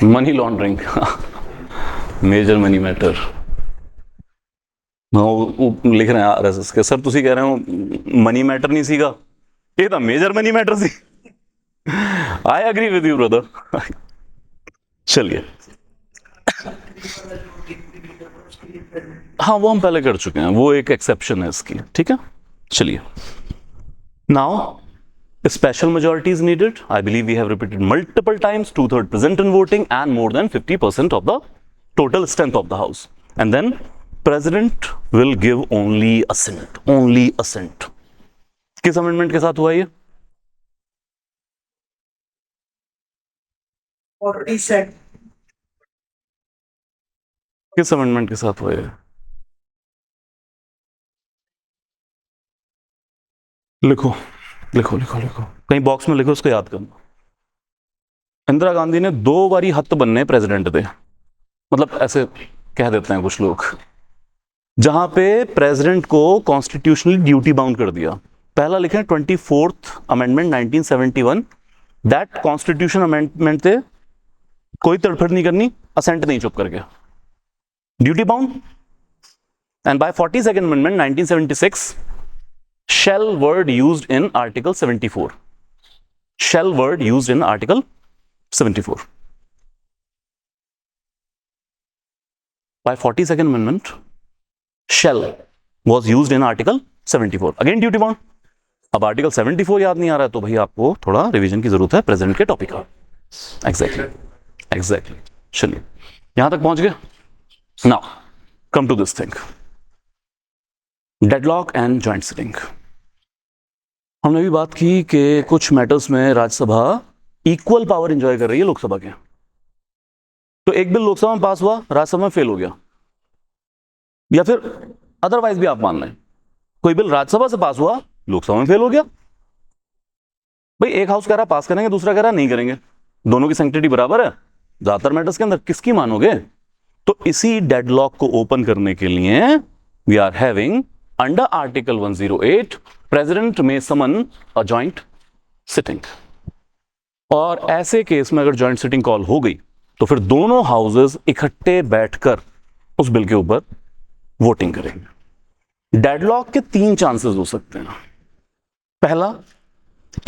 Money laundering, major money matter. लिख रहे हैं आरएसएस के सर, तुसी कह रहे हो मनी मैटर नहीं सीगा, ये तो मेजर मनी मैटर सी। I agree with you brother. चलिए, हाँ वो हम पहले कर चुके हैं, वो एक एक्सेप्शन है इसकी, ठीक है। चलिए, now special majority is needed. I believe we have repeated multiple times, 2/3 present in voting and more than 50% of the total strength of the house. And then president will give only assent, only assent. किस amendment के साथ हुआ ये? 47 किस amendment के साथ हुआ ये? लिखो लिखो लिखो लिखो, कहीं बॉक्स में लिखो, उसको याद करना। इंदिरा गांधी ने 2 बारी हत्त बनने प्रेसिडेंट थे, मतलब ऐसे कह देते हैं कुछ लोग, जहां पे प्रेसिडेंट को कॉन्स्टिट्यूशनली ड्यूटी बाउंड कर दिया। पहला लिखें 24th amendment 1971, that constitution amendment थे, कोई तड़फड़ नहीं करनी, असेंट नहीं, चुप करके, duty bound. And by 42nd amendment 1976, shall word used in article 74, shall word used in article 74. By 42nd amendment, shall was used in article 74, again duty bound। अब article 74 याद नहीं आ रहा है तो भाई आपको थोड़ा रिवीजन की जरूरत है प्रेजेंट के टॉपिक का। एग्जैक्टली। चलिए, यहां तक पहुंच गए। Now come to this thing, deadlock and joint sitting. हमने भी बात की कि कुछ मैटर्स में राज्यसभा इक्वल पावर एंजॉय कर रही है लोकसभा के। तो एक बिल लोकसभा में पास हुआ, राज्यसभा में फेल हो गया, या फिर अदरवाइज भी आप मान लें कोई बिल राज्यसभा से पास हुआ, लोकसभा में फेल हो गया। भाई एक हाउस कह रहा पास करेंगे, दूसरा कह रहा नहीं करेंगे, दोनों की सैंक्टिटी बराबर है, ज्यादातर मैटर्स के अंदर किसकी मानोगे? तो इसी डेडलॉक को ओपन करने के लिए we are having under article 108, president में समन अ जॉइंट सिटिंग। और ऐसे केस में अगर जॉइंट सिटिंग कॉल हो गई तो फिर दोनों हाउसेस इकट्ठे बैठकर उस बिल के ऊपर वोटिंग करेंगे। डेडलॉक के 3 चांसेस हो सकते हैं। पहला,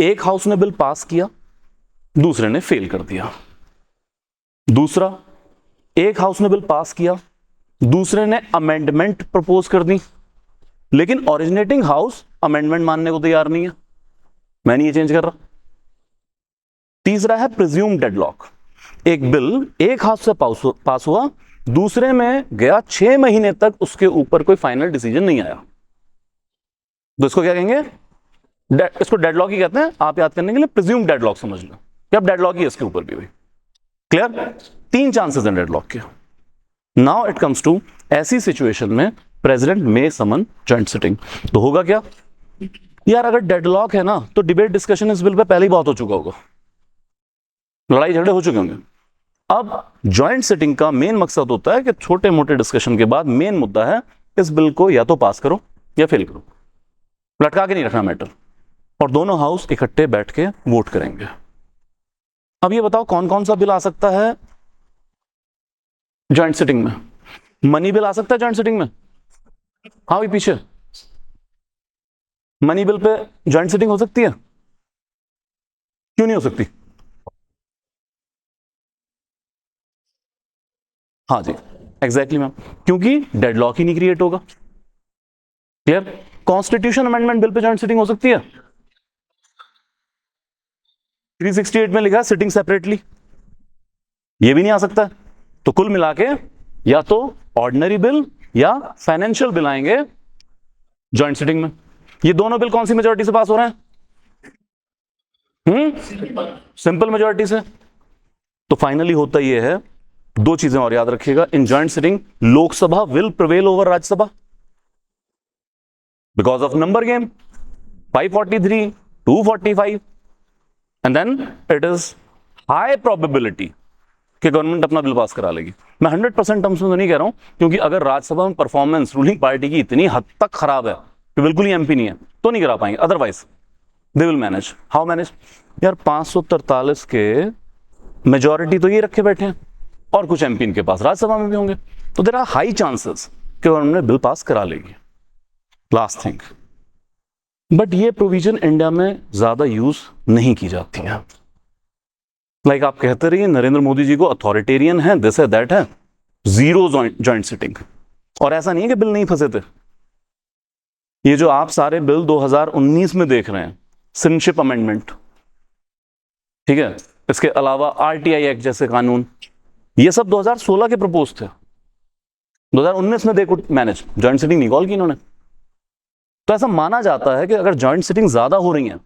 एक हाउस ने बिल पास किया, दूसरे ने फेल कर दिया। दूसरा, एक हाउस ने बिल पास किया, दूसरे ने अमेंडमेंट प्रपोज कर दी, लेकिन ओरिजिनेटिंग हाउस अमेंडमेंट मानने को तैयार नहीं है, मैं नहीं ये चेंज कर रहा। तीसरा है प्रिज्यूम डेडलॉक, एक बिल एक हाउस से पास हुआ, दूसरे में गया 6 महीने तक उसके ऊपर कोई फाइनल डिसीजन नहीं आया, तो इसको क्या कहेंगे? इसको डेडलॉक ही कहते हैं। आप याद करने के लिए प्रिज्यूम डेडलॉक समझ लो कि अब डेडलॉक ही है इसके ऊपर भी। भाई क्लियर? 3 चांसेस हैं डेडलॉक के। नाउ इट कम्स टू ऐसी सिचुएशन में प्रेसिडेंट में समन जॉइंट सिटिंग, तो होगा क्या यार? अगर डेडलॉक है ना तो डिबेट डिस्कशन इस बिल पे पहले ही बहुत हो चुका होगा, लड़ाई झगड़े हो चुके होंगे। अब जॉइंट सिटिंग का मेन मकसद होता है कि छोटे मोटे डिस्कशन के बाद मेन मुद्दा है इस बिल को या तो पास करो या फेल करो, लटका के नहीं रखना मैटर, और दोनों हाउस इकट्ठे बैठ के वोट करेंगे। अब ये बताओ कौन कौन सा बिल आ सकता है जॉइंट सिटिंग में? मनी बिल आ सकता है जॉइंट सिटिंग में। हाँ भाई पीछे, money bill pay joint sitting हो सकती है? क्यों नहीं हो सकती? हाँ जी एग्जैक्टली मैम, क्योंकि डेडलॉक ही नहीं क्रिएट होगा। Clear? Constitution amendment bill pay joint sitting हो सकती है? 368 में लिखा है सिटिंग सेपरेटली, ये भी नहीं आ सकता। तो कुल मिला के या तो ऑर्डिनरी बिल या फाइनेंशियल बिल आएंगे जॉइंट सिटिंग में। ये दोनों बिल कौन सी मेजॉरिटी से पास हो रहे हैं? सिंपल मेजॉरिटी से। तो फाइनली होता ये है, 2 चीजें और याद रखिएगा in joint sitting, Lok Sabha will prevail over Rajya Sabha because of number game, 543 245, and then it is high probability कि गवर्नमेंट अपना बिल पास करा लेगी। मैं 100% टर्म्स में तो नहीं कह रहा हूं, क्योंकि अगर राज्यसभा में परफॉर्मेंस रूलिंग पार्टी की इतनी हद तक खराब है कि बिल्कुल ही एमपी नहीं है तो नहीं करा पाएंगे, otherwise they will manage. How manage? यार 543 के मेजॉरिटी तो ये रखे बैठे हैं, और कुछ एमपी इनके पास राज्यसभा में भी होंगे, तो देयर आर हाई चांसेस कि उन्होंने बिल पास करा लेगी। लास्ट थिंग, बट ये प्रोविजन इंडिया में ज्यादा यूज नहीं की जाती है। लाइक आप कहते रहिए नरेंद्र मोदी जी को अथॉरिटेरियन है, दिस है दैट है, जीरो जॉइंट सिटिंग। और ऐसा नहीं है कि बिल नहीं फंसे थे, ये जो आप सारे बिल 2019 में देख रहे हैं, सिटीजनशिप अमेंडमेंट, ठीक है, इसके अलावा आरटीआई एक्ट जैसे कानून, ये सब 2016 के प्रपोज थे। 2019 में they could manage, joint sitting नहीं कॉल की इन्होंने। तो ऐसा माना जाता है कि अगर जॉइंट सिटिंग ज्यादा हो रही है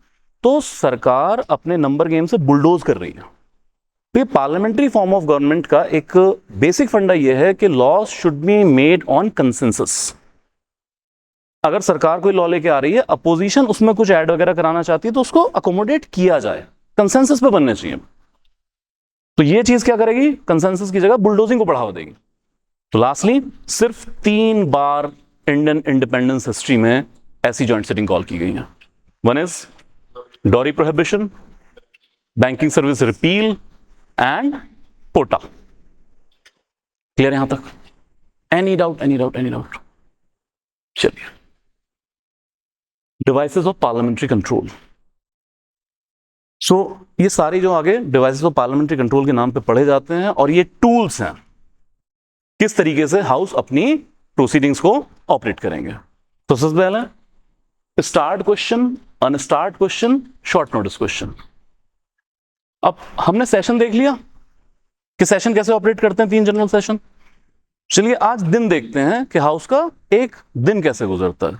तो सरकार अपने नंबर गेम से बुलडोज कर रही है। तो ये पार्लियामेंट्री फॉर्म ऑफ गवर्नमेंट का एक बेसिक फंडा ये है कि laws should be made on consensus. अगर सरकार कोई लॉ लेके आ रही है, अपोजिशन उसमें कुछ ऐड वगैरह कराना चाहती है तो उसको अकोमोडेट किया जाए, कंसेंसस पे बनने चाहिए। तो ये चीज क्या करेगी, कंसेंसस की जगह बुलडोजिंग को बढ़ावा देगी। तो लास्टली, सिर्फ 3 बार इंडियन इंडिपेंडेंस हिस्ट्री में ऐसी जॉइंट सिटिंग कॉल की गई है। One is dowry prohibition, banking service repeal and POTA. Clear यहां तक? Any doubt, any doubt, any doubt? चलिए, devices of parliamentary control. So ये सारी जो आगे डिवाइसेस ऑफ पार्लियामेंट्री कंट्रोल के नाम पे पढ़े जाते हैं, और ये टूल्स हैं किस तरीके से हाउस अपनी प्रोसीडिंग्स को ऑपरेट करेंगे। तो सबसे पहले start question, unstarred question, short notice question. अब हमने सेशन देख लिया कि सेशन कैसे ऑपरेट करते हैं, 3 जनरल सेशन। चलिए आज दिन देखते हैं कि हाउस का एक दिन कैसे गुजरता है।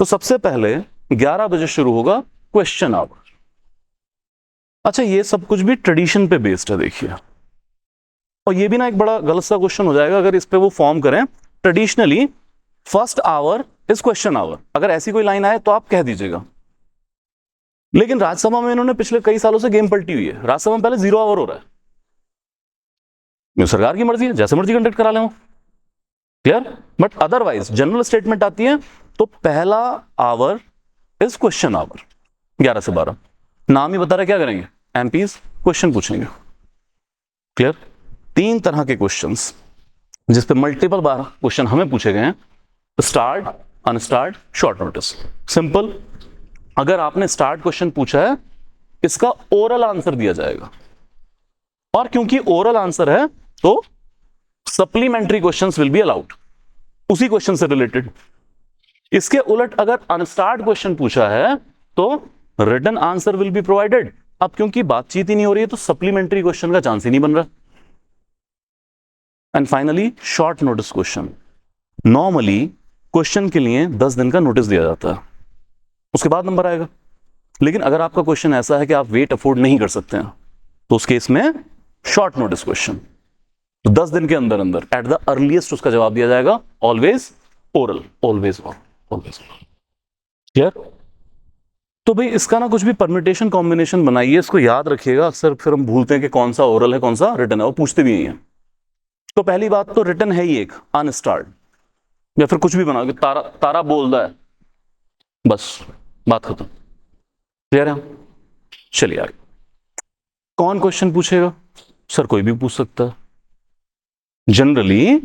तो सबसे पहले 11 बजे शुरू होगा क्वेश्चन आवर। अच्छा, ये सब कुछ भी ट्रेडिशन पे बेस्ड है, देखिए। और ये भी ना एक बड़ा गलत सा क्वेश्चन हो जाएगा अगर इस पे वो फॉर्म करें। Traditionally first hour is question hour, अगर ऐसी कोई लाइन आए तो आप कह दीजिएगा। लेकिन राज्यसभा में इन्होंने पिछले कई सालों से गेम पलटी हुई है। राज्यसभा में पहले 0 आवर हो रहा है, सरकार की मर्जी है, जैसे मर्जी कंडक्ट करा लें। Clear? But otherwise general statement आती है तो पहला आवर इज क्वेश्चन आवर, 11 से 12। नाम ही बता रहा है क्या करेंगे, एमपीज क्वेश्चन पूछेंगे। क्लियर? 3 तरह के क्वेश्चंस जिसपे मल्टीपल बार क्वेश्चन हमें पूछे गए हैं, start, unstarred, short notice. Simple, अगर आपने स्टार्ट क्वेश्चन पूछा है, इसका ओरल आंसर दिया जाएगा, और क्योंकि ओरल आंसर है तो supplementary questions will be allowed उसी क्वेश्चन से रिलेटेड। इसके उलट अगर अनस्टार्ट क्वेश्चन पूछा है तो written answer will be provided. अब क्योंकि बातचीत ही नहीं हो रही है तो सप्लीमेंट्री क्वेश्चन का चांस ही नहीं बन रहा। And finally short notice question. Normally question के लिए 10 दिन का नोटिस दिया जाता है, उसके बाद नंबर आएगा। लेकिन अगर आपका क्वेश्चन ऐसा है कि आप वेट अफोर्ड नहीं कर सकते हैं तो उस केस में शॉर्ट नोटिस क्वेश्चन, तो 10 दिन के अंदर अंदर एट द अर्लीस्ट उसका जवाब दिया जाएगा। Always oral, always always. Clear? तो भाई इसका ना कुछ भी परम्यूटेशन कॉम्बिनेशन बनाइए, इसको याद रखिएगा। अक्सर फिर हम भूलते हैं कि कौन सा ओरल है कौन सा रिटन है, वो पूछते भी नहीं है। तो पहली बात तो रिटन है ही एक, अनस्टार्ट, या फिर कुछ भी बना के तारा तारा बोल रहा है, बस बात खत्म। क्लियर है? चलिए आगे। कौन क्वेश्चन पूछेगा? सर कोई भी पूछ सकता है। जनरली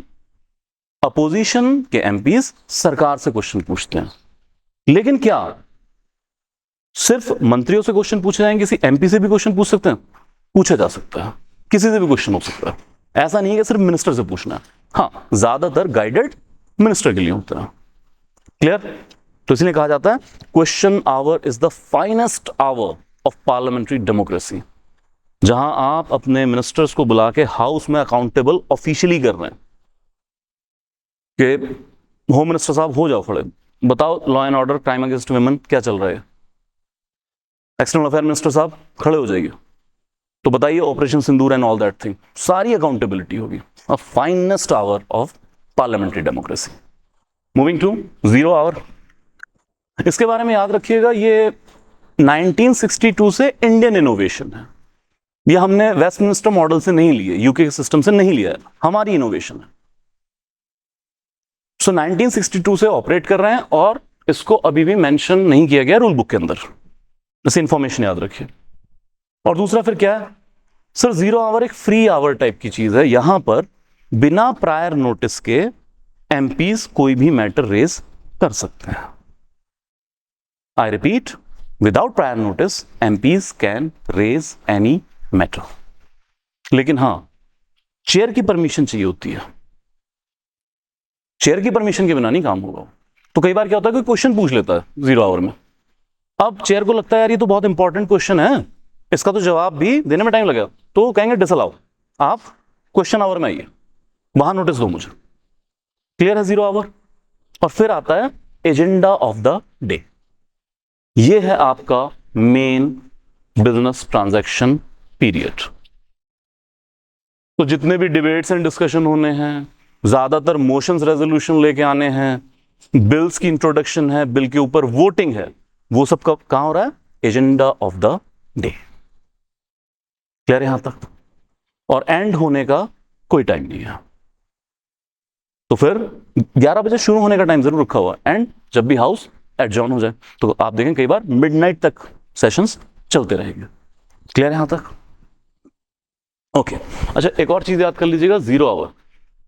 अपोजिशन के एमपीज सरकार से क्वेश्चन पूछते हैं, लेकिन क्या सिर्फ मंत्रियों से क्वेश्चन पूछे जाएंगे? किसी एमपी से भी क्वेश्चन पूछ सकते हैं? पूछा जा सकता है, किसी से भी क्वेश्चन हो सकता है। ऐसा नहीं है कि सिर्फ मिनिस्टर से पूछना है। हाँ, ज्यादातर गाइडेड मिनिस्टर के लिए होता है। क्लियर? तो इसलिए कहा जाता है question our is the finest hour of parliamentary democracy, जहां आप अपने मिनिस्टर्स को बुला के हाउस में अकाउंटेबल ऑफिशियली कर रहे हैं कि होम मिनिस्टर साहब हो जाओ खड़े, बताओ law and order, crime against women क्या चल रहा है। एक्सटर्नल अफेयर मिनिस्टर साहब खड़े हो जाइए, तो बताइए operation Sindoor and all that thing, सारी अकाउंटेबिलिटी होगी। A finest hour of parliamentary democracy. Moving to 0 hour. इसके बारे में याद रखिएगा, ये 1962 से इंडियन इनोवेशन है। ये हमने वेस्टमिनिस्टर मॉडल से नहीं लिए, यूके के सिस्टम से नहीं लिया है, हमारी इनोवेशन है। सो 1962 से ऑपरेट कर रहे हैं और इसको अभी भी मेंशन नहीं किया गया रूल बुक के अंदर, इसे इंफॉर्मेशन याद रखिए। और दूसरा फिर क्या है, सर 0 आवर एक फ्री आवर टाइप की चीज है, यहां पर बिना प्रायर नोटिस के एमपीज कोई भी मैटर रेज कर सकते हैं। I repeat, without prior notice MPs can raise any matter. लेकिन हां, चेयर की परमिशन चाहिए होती है। चेयर की परमिशन के बिना नहीं काम होगा। तो कई बार क्या होता है, कोई क्वेश्चन पूछ लेता है 0 आवर में, अब चेयर को लगता है यार ये तो बहुत इंपॉर्टेंट क्वेश्चन है, इसका तो जवाब भी देने में टाइम लगेगा, तो कहेंगे डिसअलाउ, आप क्वेश्चन आवर में आइए, वहां नोटिस दो मुझे। क्लियर है 0 आवर। और फिर आता है एजेंडा ऑफ द डे। ये है आपका मेन बिजनेस ट्रांजैक्शन पीरियड। तो जितने भी डिबेट्स एंड डिस्कशन होने हैं, ज्यादातर मोशंस रेजोल्यूशन लेके आने हैं, बिल्स की इंट्रोडक्शन है, बिल के ऊपर वोटिंग है, वो सब कब कहां हो रहा है? Agenda of the day. Clear यहां तक? और एंड होने का कोई टाइम नहीं है। तो फिर 11 बजे शुरू होने का टाइम जरूर रखा हुआ, एंड जब भी हाउस एडजॉर्न हो जाए। तो आप देखें कई बार मिडनाइट तक सेशंस चलते रहेंगे। क्लियर यहां तक? ओके। अच्छा, एक और चीज याद कर लीजिएगा, 0 आवर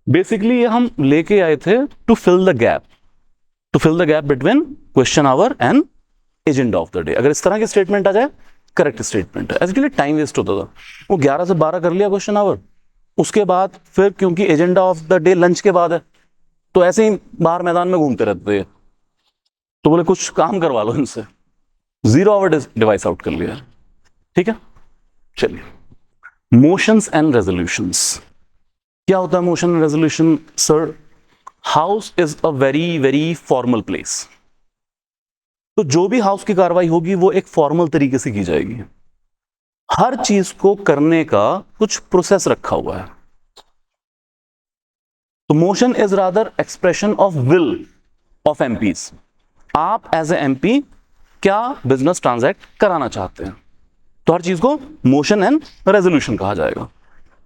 बेसिकली ये हम लेके आए थे to fill the gap between question hour and agenda of the day. अगर इस तरह की स्टेटमेंट आ जाए, करेक्ट स्टेटमेंट है। एक्चुअली टाइम वेस्ट होता था, वो 11 से 12 कर लिया क्वेश्चन आवर, उसके बाद फिर क्योंकि agenda of the day lunch के बाद है, तो ऐसे ही बाहर मैदान में घूमते रहते थे, तो बोले कुछ काम करवा लो इनसे, 0 आवर डिवाइस आउट कर लिया। ठीक है, चलिए, मोशंस एंड रेजोल्यूशंस। क्या होता है motion and resolution? Sir, house is a very very formal place. तो जो भी हाउस की कार्रवाई होगी वो एक फॉर्मल तरीके से की जाएगी। हर चीज को करने का कुछ प्रोसेस रखा हुआ है। तो motion is rather expression of will of MPs. आप एज ए एमपी क्या बिजनेस ट्रांजैक्ट कराना चाहते हैं, तो हर चीज को मोशन एंड रेजोल्यूशन कहा जाएगा।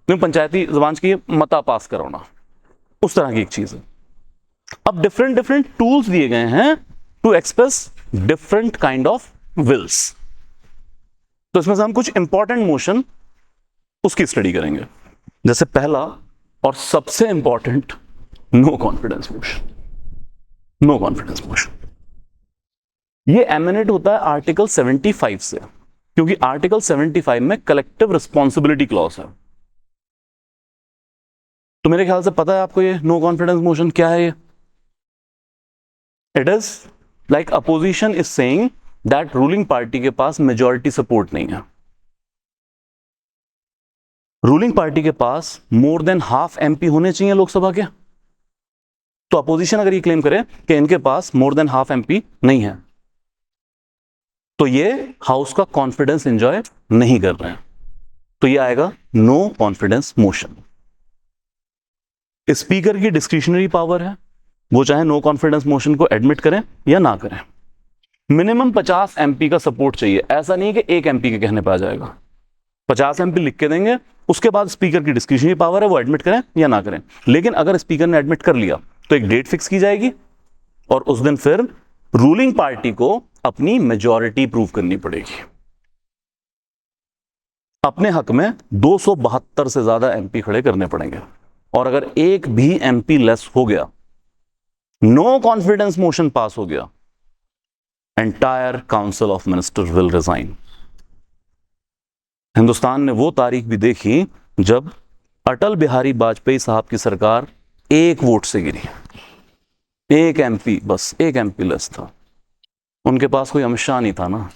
क्योंकि पंचायती जबान की मता पास कराना, उस तरह की एक चीज है। अब डिफरेंट डिफरेंट टूल्स दिए गए हैं to express different kind of wills. तो इसमें से हम कुछ इंपॉर्टेंट मोशन उसकी स्टडी करेंगे। जैसे पहला और सबसे important, no confidence motion. No confidence motion ये एमिनेट होता है आर्टिकल 75 से, क्योंकि आर्टिकल 75 में कलेक्टिव रिस्पॉन्सिबिलिटी क्लॉज है। तो मेरे ख्याल से पता है आपको ये नो कॉन्फिडेंस मोशन क्या है। ये it is like opposition is saying that ruling party के पास मेजॉरिटी सपोर्ट नहीं है। रूलिंग पार्टी के पास मोर देन हाफ एमपी होने चाहिए लोकसभा के। तो अपोजिशन अगर ये क्लेम करे कि इनके पास मोर देन हाफ एमपी नहीं है, तो ये हाउस का कॉन्फिडेंस एंजॉय नहीं कर रहे हैं, तो ये आएगा नो कॉन्फिडेंस मोशन। स्पीकर की डिस्क्रिशनरी पावर है, वो चाहे नो कॉन्फिडेंस मोशन को एडमिट करें या ना करें। मिनिमम 50 एमपी का सपोर्ट चाहिए, ऐसा नहीं है कि 1 एमपी के कहने पर आ जाएगा। 50 एमपी लिख के देंगे, उसके बाद स्पीकर की डिस्क्रिशनरी पावर है, वो एडमिट करें या ना करें। लेकिन अगर स्पीकर ने एडमिट कर लिया तो एक डेट फिक्स की जाएगी, और उस दिन फिर रूलिंग पार्टी को अपनी मेजॉरिटी प्रूव करनी पड़ेगी। अपने हक में 272 से ज्यादा एमपी खड़े करने पड़ेंगे, और अगर एक भी एमपी लेस हो गया, नो कॉन्फिडेंस मोशन पास हो गया, entire council of minister will resign. Hindustan ने वो तारीख भी देखी जब अटल बिहारी वाजपेयी साहब की सरकार 1 वोट से गिरी। 1 एमपी, बस 1 एमपी लेस था। उनके पास कोई अमित शाह नहीं था ना,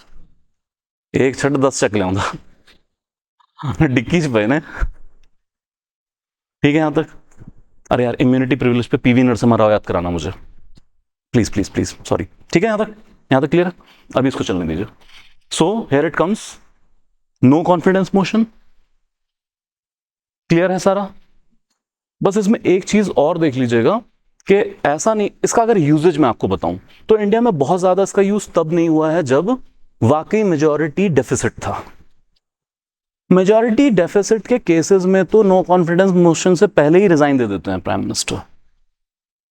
1 छठ 10 चक लिया डिक्की च पे ने। ठीक है यहां तक? अरे यार, इम्यूनिटी प्रिविलेज पे पीवी नरसिम्हा राव याद कराना मुझे, प्लीज प्लीज प्लीज, सॉरी। ठीक है यहां तक क्लियर है? अभी इसको चलने दीजिए। So here it comes, no confidence motion. Clear है सारा? बस इसमें एक चीज और देख लीजिएगा कि ऐसा नहीं, इसका अगर यूजेज मैं आपको बताऊं तो इंडिया में बहुत ज्यादा इसका यूज तब नहीं हुआ है जब वाकई मेजॉरिटी डेफिसिट था। मेजॉरिटी डेफिसिट के केसेस में तो नो कॉन्फिडेंस मोशन से पहले ही रिजाइन दे देते हैं प्राइम मिनिस्टर।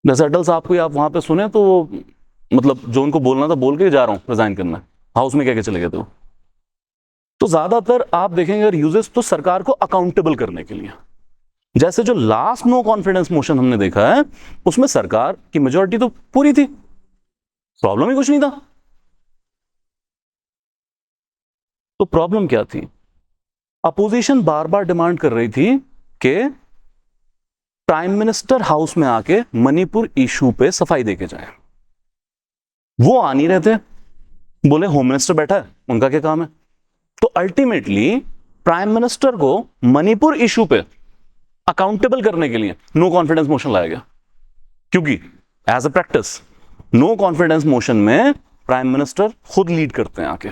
जैसे अटल साहब को आप वहां पे सुने तो वो, मतलब जो उनको बोलना था बोल के जा रहा हूं रिजाइन करना, हाउस में क्या क्या चले गए थे वो। तो ज्यादातर आप देखेंगे अगर यूजेस तो सरकार को अकाउंटेबल करने के लिए। जैसे जो लास्ट नो कॉन्फिडेंस मोशन हमने देखा है उसमें सरकार की मेजोरिटी तो पूरी थी, प्रॉब्लम ही कुछ नहीं था। तो प्रॉब्लम क्या थी? अपोजिशन बार बार डिमांड कर रही थी कि प्राइम मिनिस्टर हाउस में आके मणिपुर इशू पे सफाई देके जाए। वो आ नहीं रहे थे, बोले होम मिनिस्टर बैठा है, उनका क्या काम है। तो अल्टीमेटली प्राइम मिनिस्टर को मणिपुर इशू पे अकाउंटेबल करने के लिए नो कॉन्फिडेंस मोशन लाया गया, क्योंकि as a practice no confidence motion में प्राइम मिनिस्टर खुद लीड करते हैं आके।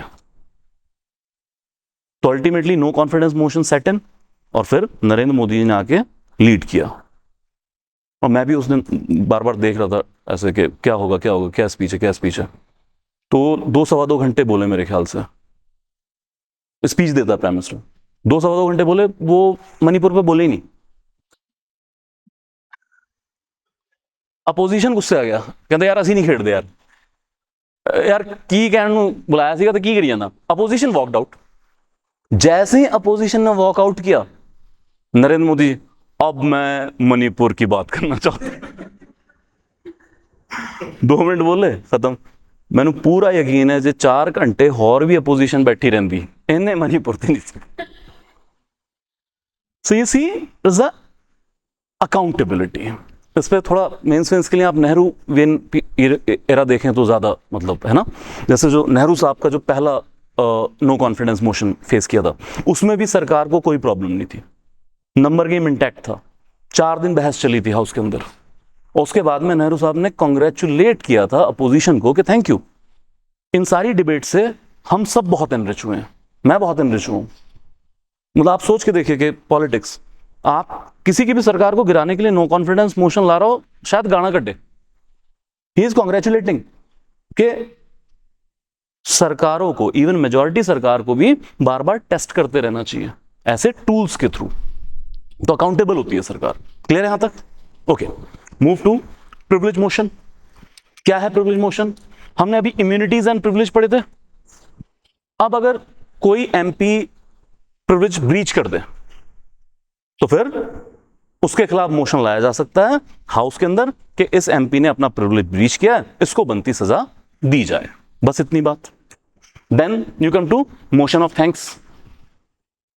तो ultimately no confidence motion set in और फिर नरेंद्र मोदी जी ने आके लीड किया। और मैं भी उस दिन बार बार देख रहा था ऐसे कि क्या होगा क्या होगा, क्या स्पीच है क्या स्पीच है। तो 2 सवा 2 घंटे बोले मेरे ख्याल से, स्पीच देता प्राइम मिनिस्टर 2 सवा 2 घंटे बोले, वो मणिपुर पे बोले ही नहीं। अपोजिशन गुस्से आ गया, कहते यार ਅਸੀਂ ਨਹੀਂ ਖੇਡਦੇ यार, यार की कहने ਨੂੰ बुलाया ਸੀਗਾ तो की करी जाना। Opposition walked out. जैसे ही अपोजिशन ने वॉकआउट किया, नरेंद्र मोदी अब मैं मणिपुर की बात करना चाहता हूं। 2 मिनट बोले, खत्म। मैंने पूरा यकीन है जे 4 घंटे और भी अपोजिशन बैठी रहती इन्हें मणिपुर ते नहीं सी। So you see is the accountability. इस पर थोड़ा मेंस के लिए आप नेहरू वेन एरा देखें तो ज्यादा मतलब है ना। जैसे जो नेहरू साहब का जो पहला नो कॉन्फिडेंस मोशन फेस किया था उसमें भी सरकार को कोई प्रॉब्लम नहीं थी, नंबर गेम इंटैक्ट था। 4 दिन बहस चली थी हाउस के अंदर और उसके बाद में नेहरू साहब ने कॉन्ग्रेचुलेट किया था अपोजिशन को कि थैंक यू, इन सारी डिबेट से हम सब बहुत एनरिच हुए हैं, मैं बहुत एनरिच हूं। मतलब आप सोच के देखिए कि पॉलिटिक्स, आप किसी की भी सरकार को गिराने के लिए नो कॉन्फिडेंस मोशन ला रहा हो, शायद गाना कटे, ही इज कॉन्ग्रेचुलेटिंग कि सरकारों को, इवन मेजॉरिटी सरकार को भी बार बार टेस्ट करते रहना चाहिए ऐसे टूल्स के थ्रू, तो अकाउंटेबल होती है सरकार। क्लियर है यहां तक? Okay, move to privilege motion. क्या है प्रिविलेज मोशन? हमने अभी इम्यूनिटीज एंड प्रिविलेज पढ़े थे। अब अगर कोई एमपी प्रिविलेज ब्रीच कर दे तो फिर उसके खिलाफ मोशन लाया जा सकता है हाउस के अंदर कि इस एमपी ने अपना प्रिविलेज ब्रीच किया है, इसको बनती सजा दी जाए। बस इतनी बात। Then you come to motion of thanks.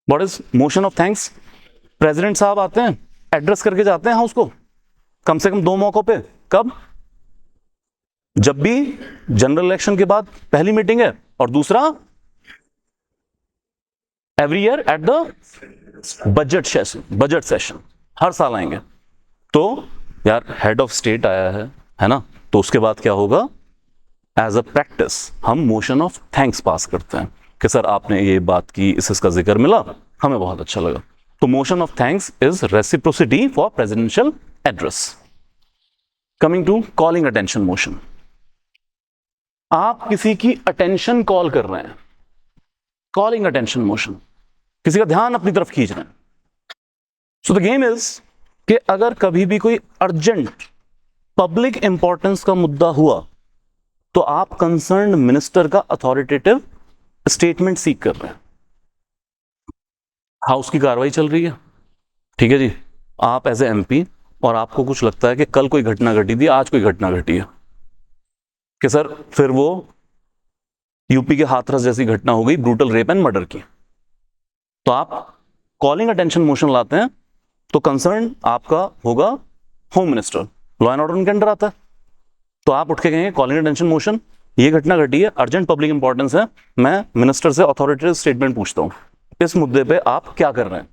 What is motion of thanks? President साहब आते हैं, एड्रेस करके जाते हैं हाउस को कम से कम 2 मौकों पे। कब? जब भी जनरल इलेक्शन के बाद पहली मीटिंग है, और दूसरा every year at the budget session, हर साल आएंगे। तो यार हेड ऑफ स्टेट आया है ना, तो उसके बाद क्या होगा? एज अ प्रैक्टिस हम मोशन ऑफ थैंक्स पास करते हैं कि सर आपने ये बात की, इसका जिक्र मिला, हमें बहुत अच्छा लगा। तो motion of thanks is reciprocity for presidential address. Coming to calling attention motion. आप किसी की अटेंशन कॉल कर रहे हैं, कॉलिंग अटेंशन मोशन, किसी का ध्यान अपनी तरफ खींच रहे हैं। सो द गेम इज कि अगर कभी भी कोई अर्जेंट पब्लिक इंपॉर्टेंस का मुद्दा हुआ तो आप कंसर्न मिनिस्टर का अथॉरिटेटिव स्टेटमेंट सीख कर रहे हैं। हाउस की कार्रवाई चल रही है, ठीक है जी, आप एज ए एमपी, और आपको कुछ लगता है कि कल कोई घटना घटी थी, आज कोई घटना घटी है कि सर फिर वो यूपी के हाथरस जैसी घटना हो गई, ब्रूटल रेप एंड मर्डर की। तो आप कॉलिंग अटेंशन मोशन लाते हैं तो कंसर्न आपका होगा home minister, law and order उनके अंडर आता है। तो आप उठ के कहेंगे कॉलिंग अटेंशन मोशन, ये घटना घटी है, अर्जेंट पब्लिक इंपॉर्टेंस है, मैं मिनिस्टर से अथॉरिटेटिव स्टेटमेंट पूछता हूं, इस मुद्दे पे आप क्या कर रहे हैं।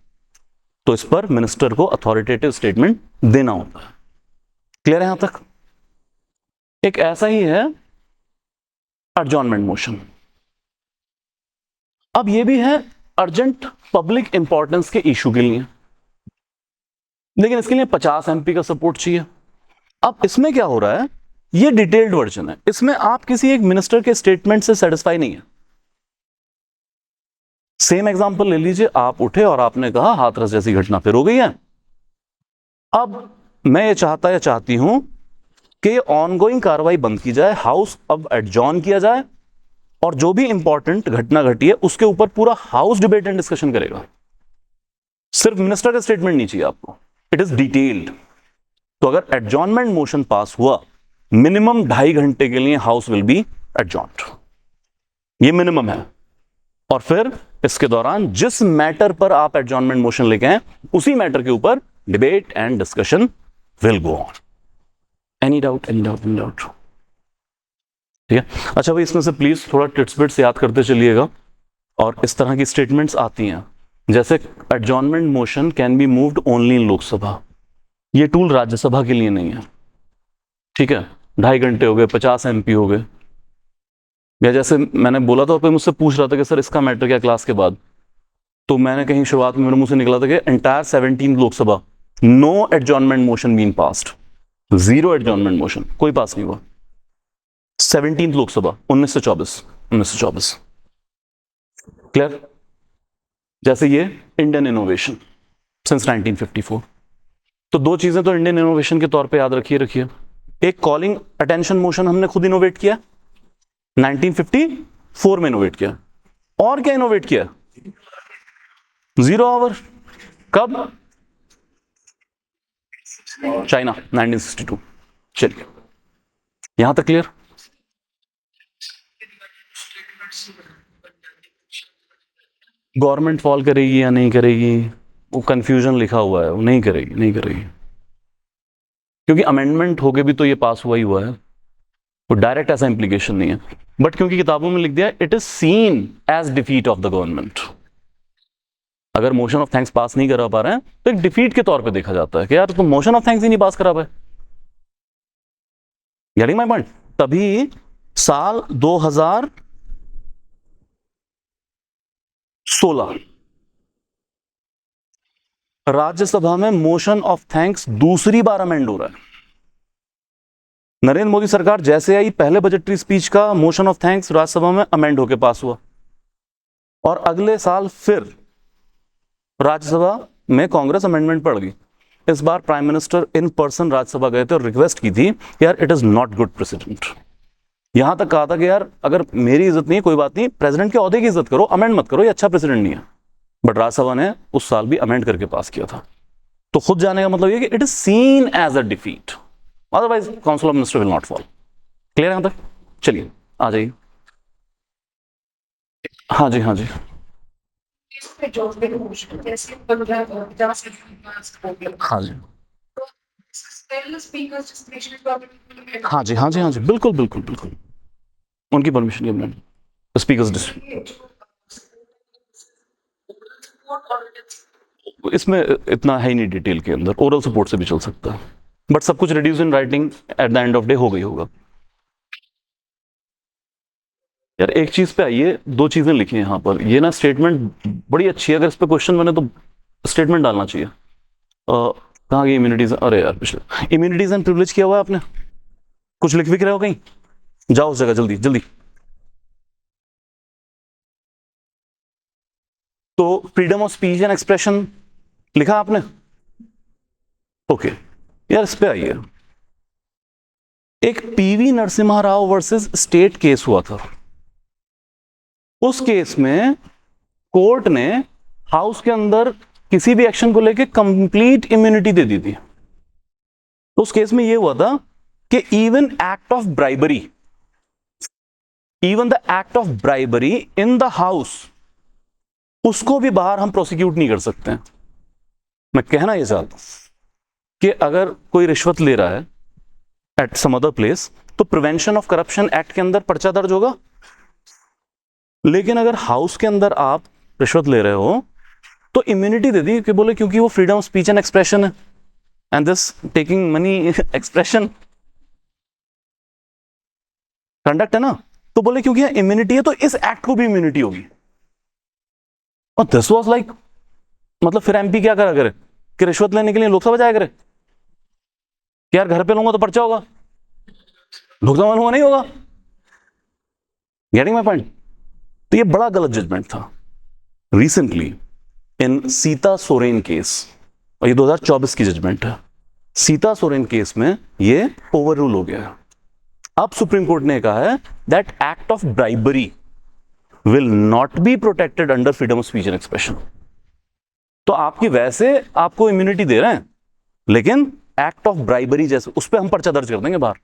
तो इस पर मिनिस्टर को अथॉरिटेटिव स्टेटमेंट देना होता है। क्लियर है यहां तक? एक ऐसा ही है एडजॉर्नमेंट मोशन। अब ये भी है अर्जेंट पब्लिक इंपॉर्टेंस के इशू के लिए, लेकिन इसके लिए 50 एमपी का सपोर्ट चाहिए। अब इसमें क्या हो रहा है, ये डिटेल्ड वर्जन है, इसमें आप किसी एक मिनिस्टर के स्टेटमेंट से सेटिस्फाई नहीं है। सेम एग्जांपल ले लीजिए, आप उठे और आपने कहा हाथरस जैसी घटना फिर हो गई है। अब मैं ये चाहता या चाहती हूं कि ऑनगोइंग कार्रवाई बंद की जाए, हाउस अब एडजॉर्न किया जाए और जो भी इंपॉर्टेंट घटना घटी है उसके ऊपर पूरा हाउस डिबेट एंड डिस्कशन करेगा। सिर्फ मिनिस्टर का स्टेटमेंट नहीं चाहिए आपको, इट इज डिटेल्ड। तो अगर एडजॉर्नमेंट मोशन पास हुआ, मिनिमम 2.5 घंटे के लिए हाउस विल बी एडजॉर्न्ड, ये मिनिमम है। और फिर इसके दौरान जिस मैटर पर आप एडजॉर्नमेंट मोशन लेके आए उसी मैटर के ऊपर debate and discussion will go on. Any doubt, any doubt, any doubt? ठीक है। अच्छा भाई, इसमें से प्लीज थोड़ा टिट्स बिट्स याद करते चलिएगा। और इस तरह की स्टेटमेंट्स आती हैं जैसे adjournment motion can be moved only in Lok Sabha, ये टूल राज्यसभा के लिए नहीं है। ठीक है, 2.5 घंटे हो गए, 50 MP हो गए, या जैसे मैंने बोला था, कोई मुझसे पूछ रहा था कि सर इसका मैटर क्या क्लास के बाद, तो मैंने कहीं शुरुआत में मेरे मुंह से निकला था कि entire 17 Lok Sabha no adjournment motion been passed, 0 adjournment motion, कोई पास नहीं हुआ। 17 लोकसभा 1924 क्लियर। जैसे ये इंडियन इनोवेशन सिंस 1954। तो 2 चीजें तो इंडियन इनोवेशन के तौर पे याद रखिए। एक कॉलिंग अटेंशन मोशन हमने खुद इनोवेट किया, 1954 में इनोवेट किया। और क्या इनोवेट किया? 0 आवर, कब? चाइना, 1962। चलिए, यहां तक क्लियर? गवर्नमेंट फॉल करेगी या नहीं करेगी, वो कंफ्यूजन लिखा हुआ है, वो नहीं करेगी, नहीं करेगी, क्योंकि अमेंडमेंट होके भी तो ये पास हुआ ही हुआ है, वो डायरेक्ट ऐसा इंप्लीकेशन नहीं है। बट क्योंकि किताबों में लिख दिया it is seen as defeat of the government, अगर मोशन ऑफ थैंक्स पास नहीं करा पा रहे हैं तो एक डिफीट के तौर पे देखा जाता है कि यार तुम मोशन ऑफ थैंक्स ही नहीं पास करा पाए। Getting my point? तभी साल 2016 राज्यसभा में मोशन ऑफ थैंक्स दूसरी बार अमेंड हो रहा है। नरेंद्र मोदी सरकार जैसे आई, पहले बजटरी स्पीच का मोशन ऑफ थैंक्स राज्यसभा में अमेंड होकर पास हुआ, और अगले साल फिर राज्यसभा में कांग्रेस अमेंडमेंट पड़ गई। इस बार prime minister in person Rajya Sabha गए थे और रिक्वेस्ट की थी यार it is not good president. यहां तक कहा था कि यार अगर मेरी इज्जत नहीं, कोई बात नहीं, प्रेसिडेंट के ओहदे की इज्जत करो, अमेंड मत करो, ये अच्छा प्रेसिडेंट नहीं है। बट राज्यसभा ने उस साल भी अमेंड करके पास किया था। तो खुद जाने का मतलब ये कि it is seen as a defeat, otherwise council of minister will not fall. Clear है यहां तक? चलिए आ जाइए। हाँ जी, हाँ जी। हाँ जी, हाँ जी, हाँ जी, हाँ जी, बिल्कुल बिल्कुल बिल्कुल, उनकी परमिशन के बिना स्पीकर्स डिस्ट्रिक्ट। इसमें इतना है ही नहीं डिटेल के अंदर, ओरल सपोर्ट से भी चल सकता है, बट सब कुछ reduce in writing at the end of day हो गई होगा। यार एक चीज पे आइए, 2 चीजें लिखी हैं यहाँ पर, ये ना स्टेटमेंट बड़ी अच्छी है, अगर इस पे क्वेश्चन बने तो स्टेटमेंट डालना चाहिए। कहाँ गई इम्यूनिटीज? अरे यार पिछले इम्यूनिटीज एंड प्रिविलेज किया हुआ है आपने, कुछ लिख भी रहे हो कहीं? जाओ उस जगह जल्दी जल्दी। तो freedom of speech and expression लिखा आपने? ओके यार, इस पे आइए। एक PV Narasimha Rao versus state case हुआ था। उस केस में कोर्ट ने हाउस के अंदर किसी भी एक्शन को लेकर कंप्लीट इम्यूनिटी दे दी थी। तो उस केस में यह हुआ था कि even act of bribery, even the act of bribery in the house, उसको भी बाहर हम प्रोसिक्यूट नहीं कर सकते हैं। मैं कहना यह चाहता हूं कि अगर कोई रिश्वत ले रहा है एट सम अदर प्लेस तो प्रिवेंशन ऑफ करप्शन एक्ट के अंदर पर्चा दर्ज होगा, लेकिन अगर हाउस के अंदर आप रिश्वत ले रहे हो तो इम्यूनिटी दे दी कि बोले क्योंकि वो freedom of speech and expression है, and this taking money expression conduct है ना, तो बोले क्योंकि इम्यूनिटी है तो इस एक्ट को भी इम्यूनिटी होगी। और दिस वाज लाइक, मतलब फिर MP क्या करा करे कि रिश्वत लेने के लिए लोकसभा जाया करे कि यार घर पे लूंगा तो पर्चा होगा, लोकसभा लूंगा नहीं होगा। Getting my point? तो ये बड़ा गलत जजमेंट था। Recently in Sita Soren case, और ये 2024 की जजमेंट है, सीता सोरेन केस में ये ओवररूल हो गया है। अब सुप्रीम कोर्ट ने कहा है that act of bribery will not be protected under freedom of speech and expression. तो आपकी वैसे आपको इम्यूनिटी दे रहे हैं, लेकिन एक्ट ऑफ ब्राइबरी जैसे उस पर हम पर्चा दर्ज कर देंगे बाहर।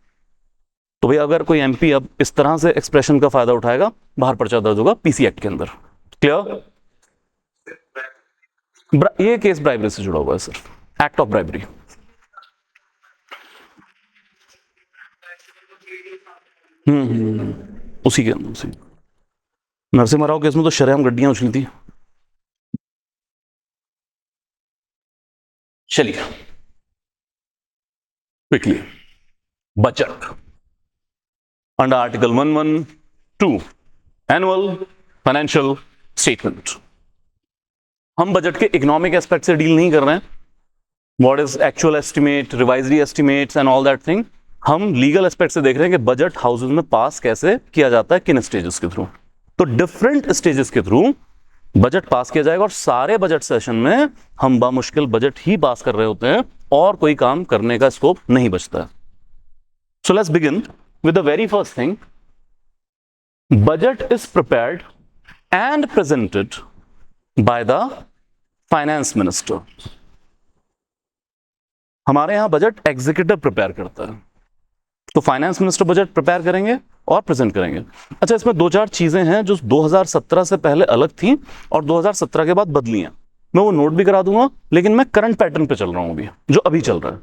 तो भाई अगर कोई एमपी अब इस तरह से एक्सप्रेशन का फायदा उठाएगा, बाहर पर्चा दर्ज होगा पीसी एक्ट के अंदर। क्लियर? ये केस ब्राइबरी से जुड़ा हुआ है सर, एक्ट ऑफ ब्राइबरी। उसी के अंदर, उसी नरसिम्हा राव केस में तो शरेआम गड्डियां उछली थी। चलिए quickly, budget under article 112 annual financial statement. हम बजट के इकोनॉमिक एस्पेक्ट से डील नहीं कर रहे हैं, what is actual estimate, revisory estimates and all that thing. हम लीगल एस्पेक्ट से देख रहे हैं कि बजट हाउसेज में पास कैसे किया जाता है, किन स्टेजेस के थ्रू। तो डिफरेंट स्टेजेस के थ्रू बजट पास किया जाएगा, और सारे बजट सेशन में हम बामुश्किल बजट ही पास कर रहे होते हैं और कोई काम करने का स्कोप नहीं बचता है। So let's begin with the very first thing. Budget is prepared and presented by the finance minister. हमारे यहां बजट एग्जीक्यूटिव प्रिपेयर करता है, तो फाइनेंस मिनिस्टर बजट प्रिपेयर करेंगे और प्रेजेंट करेंगे। अच्छा, इसमें दो चार चीजें हैं जो 2017 से पहले अलग थी और 2017 के बाद बदली हैं। मैं वो नोट भी करा दूंगा, लेकिन मैं करंट पैटर्न पे चल रहा हूं अभी, जो अभी चल रहा है।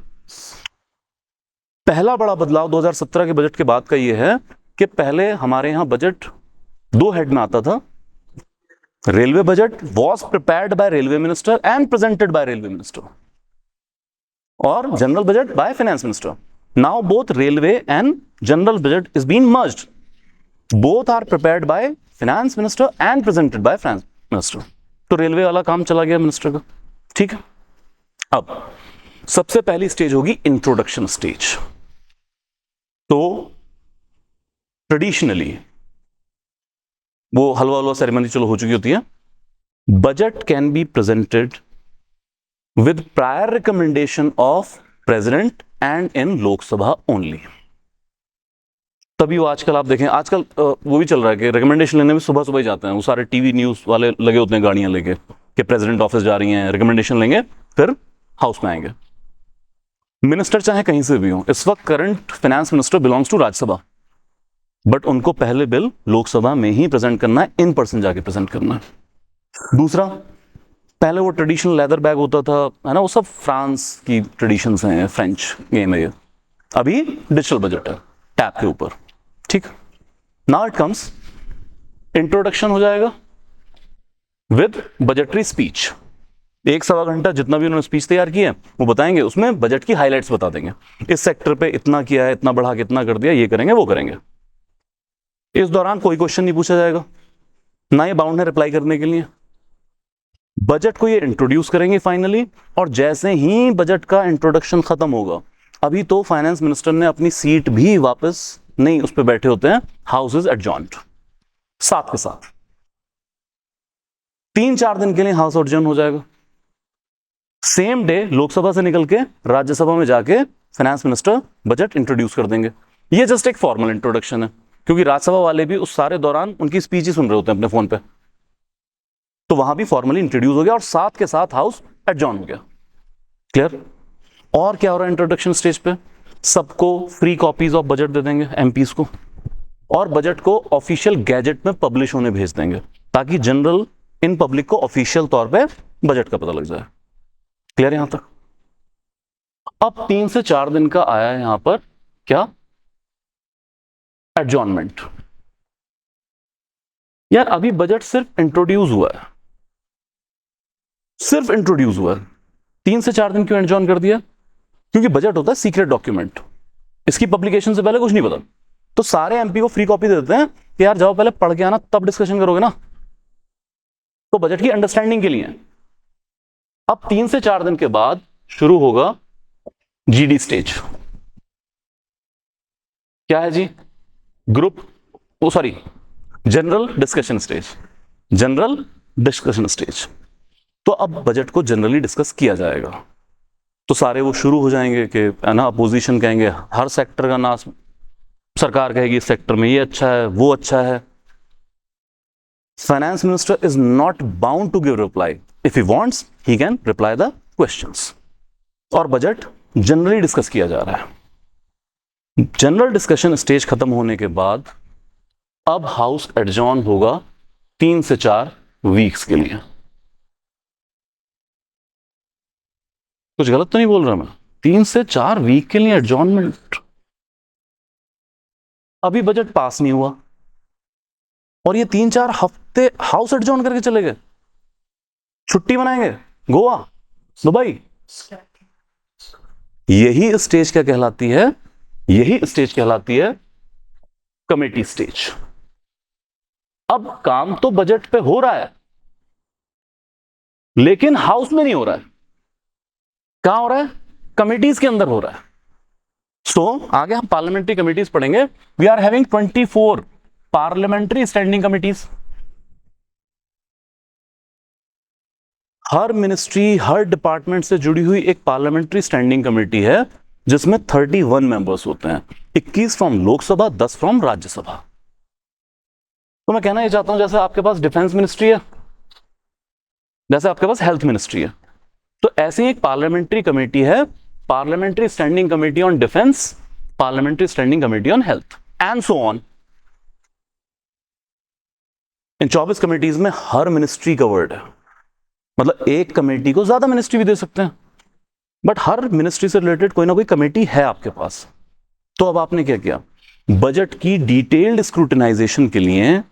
पहला बड़ा बदलाव 2017 के बजट के बाद का यह है कि पहले हमारे यहां बजट दो हेड में आता था। Railway budget was prepared by railway minister and presented by railway minister, और general budget by finance minister. Now both railway and general budget is being merged, both are prepared by finance minister and presented by finance minister. तो railway वाला काम चला गया minister का, ठीक है। अब सबसे पहली स्टेज होगी इंट्रोडक्शन स्टेज। तो ट्रेडिशनली वो हलवा हलवा सेरेमनी चलो हो चुकी होती है। Budget can be presented with prior recommendation of president and in Lok Sabha only. तभी वो आजकल आप देखें, आजकल वो भी चल रहा है कि रिकमेंडेशन लेने में सुबह सुबह ही जाते हैं, वो सारे टीवी न्यूज वाले लगे होते हैं गाड़ियां लेके कि प्रेसिडेंट ऑफिस जा रही हैं, रिकमेंडेशन लेंगे फिर हाउस में आएंगे। मिनिस्टर चाहे कहीं से भी हो, इस वक्त current finance minister belongs to Rajya Sabha, but उनको पहले बिल लोकसभा में ही प्रेजेंट करना है, इन पर्सन जाके प्रेजेंट करना है। दूसरा, पहले वो ट्रेडिशनल लेदर बैग होता था, है ना, वो सब फ्रांस की ट्रेडिशंस हैं, फ्रेंच गेम है ये। अभी डिजिटल बजट है टैब के ऊपर, ठीक। नाउ इट कम्स, इंट्रोडक्शन हो जाएगा विद बजटरी स्पीच। 1-1.25 घंटा जितना भी उन्होंने स्पीच तैयार की है वो बताएंगे, उसमें बजट की हाइलाइट्स बता देंगे, इस सेक्टर पे इतना किया है, इतना बढ़ा के इतना कर दिया, ये करेंगे वो करेंगे। इस दौरान कोई क्वेश्चन नहीं पूछा जाएगा, ना ये बाउंड है रिप्लाई करने के लिए। बजट को ये इंट्रोड्यूस करेंगे फाइनली, और जैसे ही बजट का इंट्रोडक्शन खत्म होगा, अभी तो फाइनेंस मिनिस्टर ने अपनी सीट भी वापस नहीं उस पर बैठे होते हैं, हाउस इज एडजॉर्न्ड, साथ के साथ 3-4 दिन के लिए हाउस एडजॉर्न हो जाएगा। सेम डे लोकसभा से निकल के राज्यसभा में जाके फाइनेंस मिनिस्टर बजट इंट्रोड्यूस कर देंगे। ये जस्ट एक फॉर्मल इंट्रोडक्शन है, क्योंकि राज्यसभा वाले भी उस सारे दौरान उनकी स्पीच ही सुन रहे होते हैं अपने फोन पे, तो वहां भी फॉर्मली इंट्रोड्यूस हो गया और साथ के साथ हाउस एडजॉर्न हो गया। क्लियर? और क्या हो रहा है इंट्रोडक्शन स्टेज पे? सबको फ्री कॉपीज ऑफ बजट दे देंगे एमपीज को, और बजट को ऑफिशियल गैजेट में पब्लिश होने भेज देंगे, ताकि जनरल इन पब्लिक को ऑफिशियल तौर पे बजट का पता लग जाए। क्लियर यहां तक? अब 3 से 4 दिन का आया है यहां पर क्या? एडजॉर्नमेंट। यार अभी बजट सिर्फ इंट्रोड्यूस हुआ है, सिर्फ इंट्रोड्यूस हुआ है, 3 से 4 दिन क्यों एडजॉर्न कर दिया? क्योंकि बजट होता है सीक्रेट डॉक्यूमेंट, इसकी पब्लिकेशन से पहले कुछ नहीं पता, तो सारे एमपी को फ्री कॉपी दे देते हैं कि यार जाओ पहले पढ़ के आना, तब डिस्कशन करोगे ना। तो बजट की अंडरस्टैंडिंग के लिए। अब 3 से 4 दिन के बाद शुरू होगा जीडी स्टेज। क्या है जी? General discussion stage. General discussion stage, तो अब बजट को जनरली डिस्कस किया जाएगा। तो सारे वो शुरू हो जाएंगे कि ना, अपोजिशन कहेंगे हर सेक्टर का नाम, सरकार कहेगी इस सेक्टर में ये अच्छा है वो अच्छा है, finance minister is not bound to give reply. If he wants, he can reply the questions. और बजट जनरली डिस्कस किया जा रहा है। जनरल डिस्कशन स्टेज खत्म होने के बाद अब हाउस एडजॉर्न होगा 3 से 4 वीक्स के लिए। कुछ गलत तो नहीं बोल रहा मैं? 3 से 4 वीक के लिए एडजॉर्नमेंट। अभी बजट पास नहीं हुआ और ये 3-4 हफ्ते हाउस एडजॉर्न करके चले गए, छुट्टी मनाएंगे गोवा, दुबई। यही स्टेज क्या कहलाती है? यही स्टेज कहलाती है कमेटी स्टेज। अब काम तो बजट पे हो रहा है लेकिन हाउस में नहीं हो रहा है। कहां हो रहा है? कमिटीज के अंदर हो रहा है। सो आगे हम पार्लियामेंट्री कमिटीज पढ़ेंगे। We are having 24 parliamentary standing committees. हर मिनिस्ट्री, हर डिपार्टमेंट से जुड़ी हुई एक पार्लियामेंट्री स्टैंडिंग कमेटी है जिसमें 31 मेंबर्स होते हैं, 21 फ्रॉम लोकसभा, 10 फ्रॉम राज्यसभा। तो मैं कहना यह चाहता हूं जैसे आपके पास डिफेंस मिनिस्ट्री है, जैसे आपके पास हेल्थ मिनिस्ट्री है, तो ऐसे ही एक पार्लियामेंट्री कमेटी है, parliamentary standing committee on defence, parliamentary standing committee on health and so on. In 24 committees में हर मिनिस्ट्री कवर्ड है, मतलब एक कमेटी को ज्यादा मिनिस्ट्री भी दे सकते हैं, बट हर मिनिस्ट्री से रिलेटेड कोई ना कोई कमेटी है आपके पास। तो अब आपने क्या किया? बजट की डिटेल्ड स्क्रूटिनाइजेशन के लिए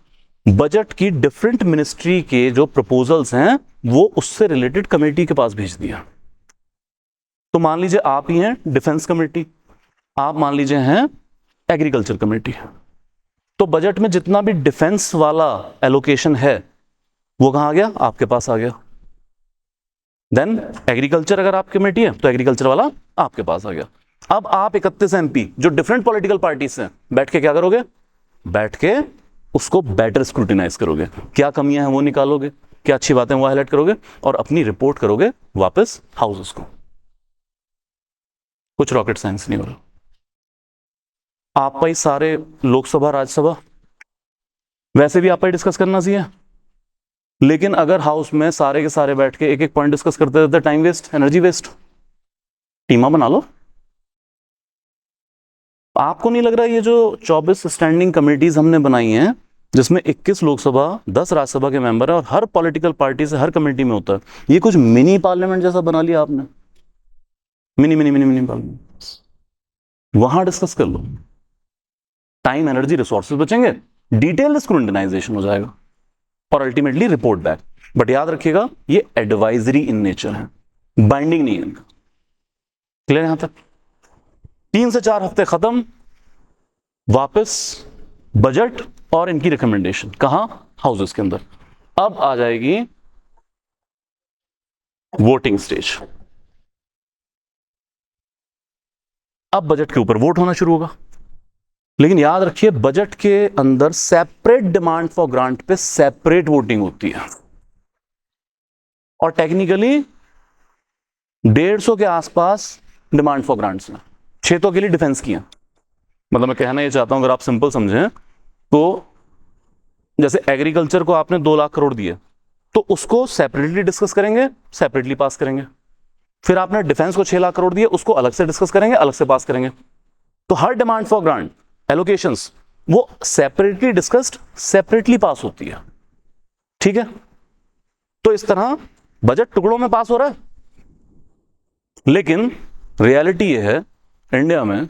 बजट की डिफरेंट मिनिस्ट्री के जो प्रपोजल्स हैं वो उससे रिलेटेड कमेटी के पास भेज दिया। तो मान लीजिए आप ही हैं डिफेंस कमेटी, आप मान लीजिए हैं एग्रीकल्चर कमेटी, तो बजट में जितना भी डिफेंस वाला एलोकेशन है वो कहां आ गया? आपके पास आ गया। देन एग्रीकल्चर अगर आपकी कमेटी है तो एग्रीकल्चर वाला आपके पास आ गया। अब आप 31 एमपी जो डिफरेंट पॉलिटिकल पार्टीज हैं बैठ के क्या करोगे? बैठ के उसको बेटर स्क्रूटिनाइज करोगे, क्या कमियां हैं वो निकालोगे, क्या अच्छी बातें वो हाईलाइट करोगे और अपनी रिपोर्ट करोगे वापस हाउसेस को। कुछ रॉकेट साइंस नहीं हो रहा। आप ही सारे लोकसभा, राज्यसभा वैसे भी आप ही डिस्कस करना चाहिए, लेकिन अगर हाउस में सारे के सारे बैठ के एक एक पॉइंट डिस्कस करते रहते, टाइम वेस्ट, एनर्जी वेस्ट। टीमा बना लो। आपको नहीं लग रहा ये जो 24 स्टैंडिंग कमेटीज हमने बनाई हैं जिसमें 21 लोकसभा, 10 राज्यसभा के मेंबर है और हर पॉलिटिकल पार्टी से हर कमेटी में होता है, ये कुछ मिनी पार्लियामेंट जैसा बना लिया आपने। Mini mini mini mini parliament, वहां डिस्कस कर लो, टाइम, एनर्जी, रिसोर्सेज बचेंगे, डिटेल स्क्रूटिनाइजेशन हो जाएगा और अल्टीमेटली रिपोर्ट बैक। बट याद रखिएगा ये एडवाइजरी इन नेचर है, बाइंडिंग नहीं है इनका। क्लियर यहां तक? 3 से 4 हफ्ते खत्म, वापस बजट और इनकी रिकमेंडेशन कहां? हाउसेस के अंदर। अब आ जाएगी वोटिंग स्टेज। अब बजट के ऊपर वोट होना शुरू होगा, लेकिन याद रखिए बजट के अंदर सेपरेट डिमांड फॉर ग्रांट पे सेपरेट वोटिंग होती है और टेक्निकली 150 के आसपास डिमांड फॉर ग्रांट्स में 6 तो के लिए डिफेंस की है। मतलब मैं कहना ये चाहता हूं, अगर आप सिंपल समझें तो जैसे एग्रीकल्चर को आपने 2 लाख करोड़ दिए तो उसको सेपरेटली डिस्कस करेंगे, सेपरेटली पास करेंगे। फिर आपने डिफेंस को 6 लाख करोड़ दिए, उसको अलग से डिस्कस करेंगे, अलग से पास करेंगे। तो हर डिमांड फॉर ग्रांट, एलोकेशंस, वो सेपरेटली डिस्कस्ड, सेपरेटली पास होती है। ठीक है? तो इस तरह बजट टुकड़ों में पास हो रहा है, लेकिन रियलिटी ये है इंडिया में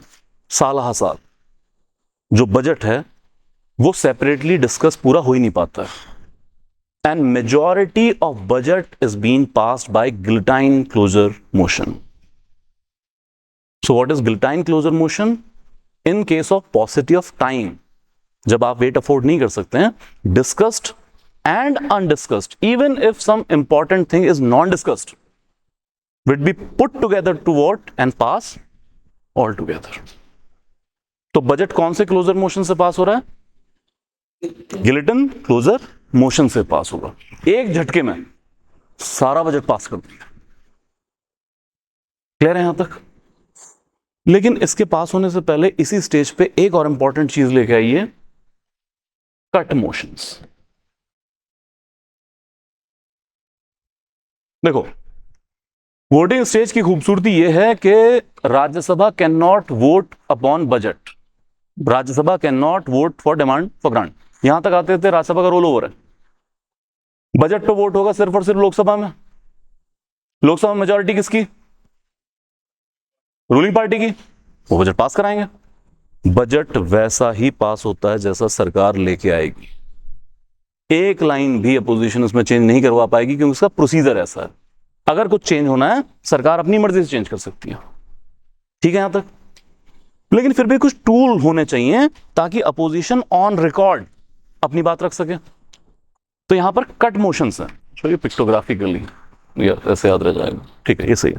साल हा साल जो बजट है वो सेपरेटली डिस्कस पूरा हो ही नहीं पाता है। And majority of budget is being passed by guillotine closure motion. So what is guillotine closure motion? In case of paucity of time, जब आप वेट अफोर्ड नहीं कर सकते हैं, discussed and undiscussed, even if some important thing is non discussed, will be put together to vote and pass all together. तो budget कौन से closure motion से पास हो रहा है? गिल्टन क्लोजर मोशन से पास होगा। एक झटके में सारा बजट पास कर दिया। क्लियर है यहां तक? लेकिन इसके पास होने से पहले इसी स्टेज पे एक और इंपॉर्टेंट चीज लेके आइए, कट मोशंस। देखो, वोटिंग स्टेज की खूबसूरती यह है कि Rajya Sabha can not vote upon budget, Rajya Sabha can not vote for demand for grant. यहां तक आते थे राज्यसभा का रोल ओवर है। बजट पे वोट होगा सिर्फ और सिर्फ लोकसभा में। लोकसभा में मेजोरिटी किसकी? रूलिंग पार्टी की। वो बजट पास कराएंगे। बजट वैसा ही पास होता है जैसा सरकार लेके आएगी। एक लाइन भी अपोजिशन उसमें चेंज नहीं करवा पाएगी, क्योंकि उसका प्रोसीजर ऐसा है। अगर कुछ चेंज होना है, सरकार अपनी मर्जी से चेंज कर सकती है। ठीक है यहां तक? लेकिन फिर भी कुछ टूल होने चाहिए ताकि अपोजिशन ऑन रिकॉर्ड अपनी बात रख सके। तो यहां पर कट मोशंस है, चलिए पिक्टोग्राफिकली ऐसे याद रह जाएगा। ठीक है, ये सही है।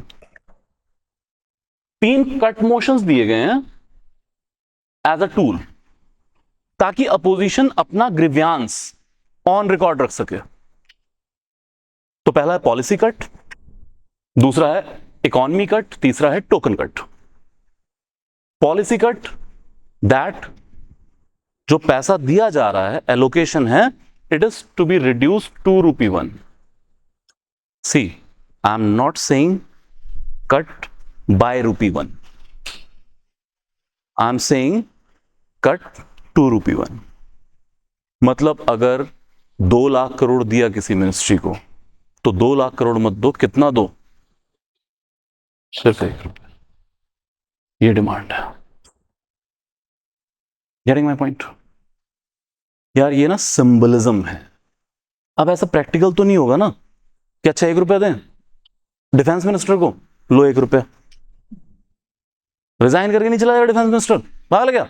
3 कट मोशंस दिए गए हैं एज अ टूल, ताकि अपोजिशन अपना ग्रीवियांस ऑन रिकॉर्ड रख सके। तो पहला है पॉलिसी कट, दूसरा है इकोनॉमी कट, तीसरा है token cut. Policy cut, that जो पैसा दिया जा रहा है, एलोकेशन है, it is to be reduced to ₹1। See, I am not saying cut by ₹1, I am saying cut to ₹1। मतलब अगर 2 लाख करोड़ दिया किसी मिनिस्ट्री को, तो 2 लाख करोड़ मत दो, कितना दो? सिर्फ ₹1। ये डिमांड है। Getting my point? यार ये ना सिंबलिज्म है। अब ऐसा प्रैक्टिकल तो नहीं होगा ना कि अच्छा ₹1 दें डिफेंस मिनिस्टर को, लो ₹1। रिजाइन करके नहीं चला जाएगा डिफेंस मिनिस्टर, पागल क्या?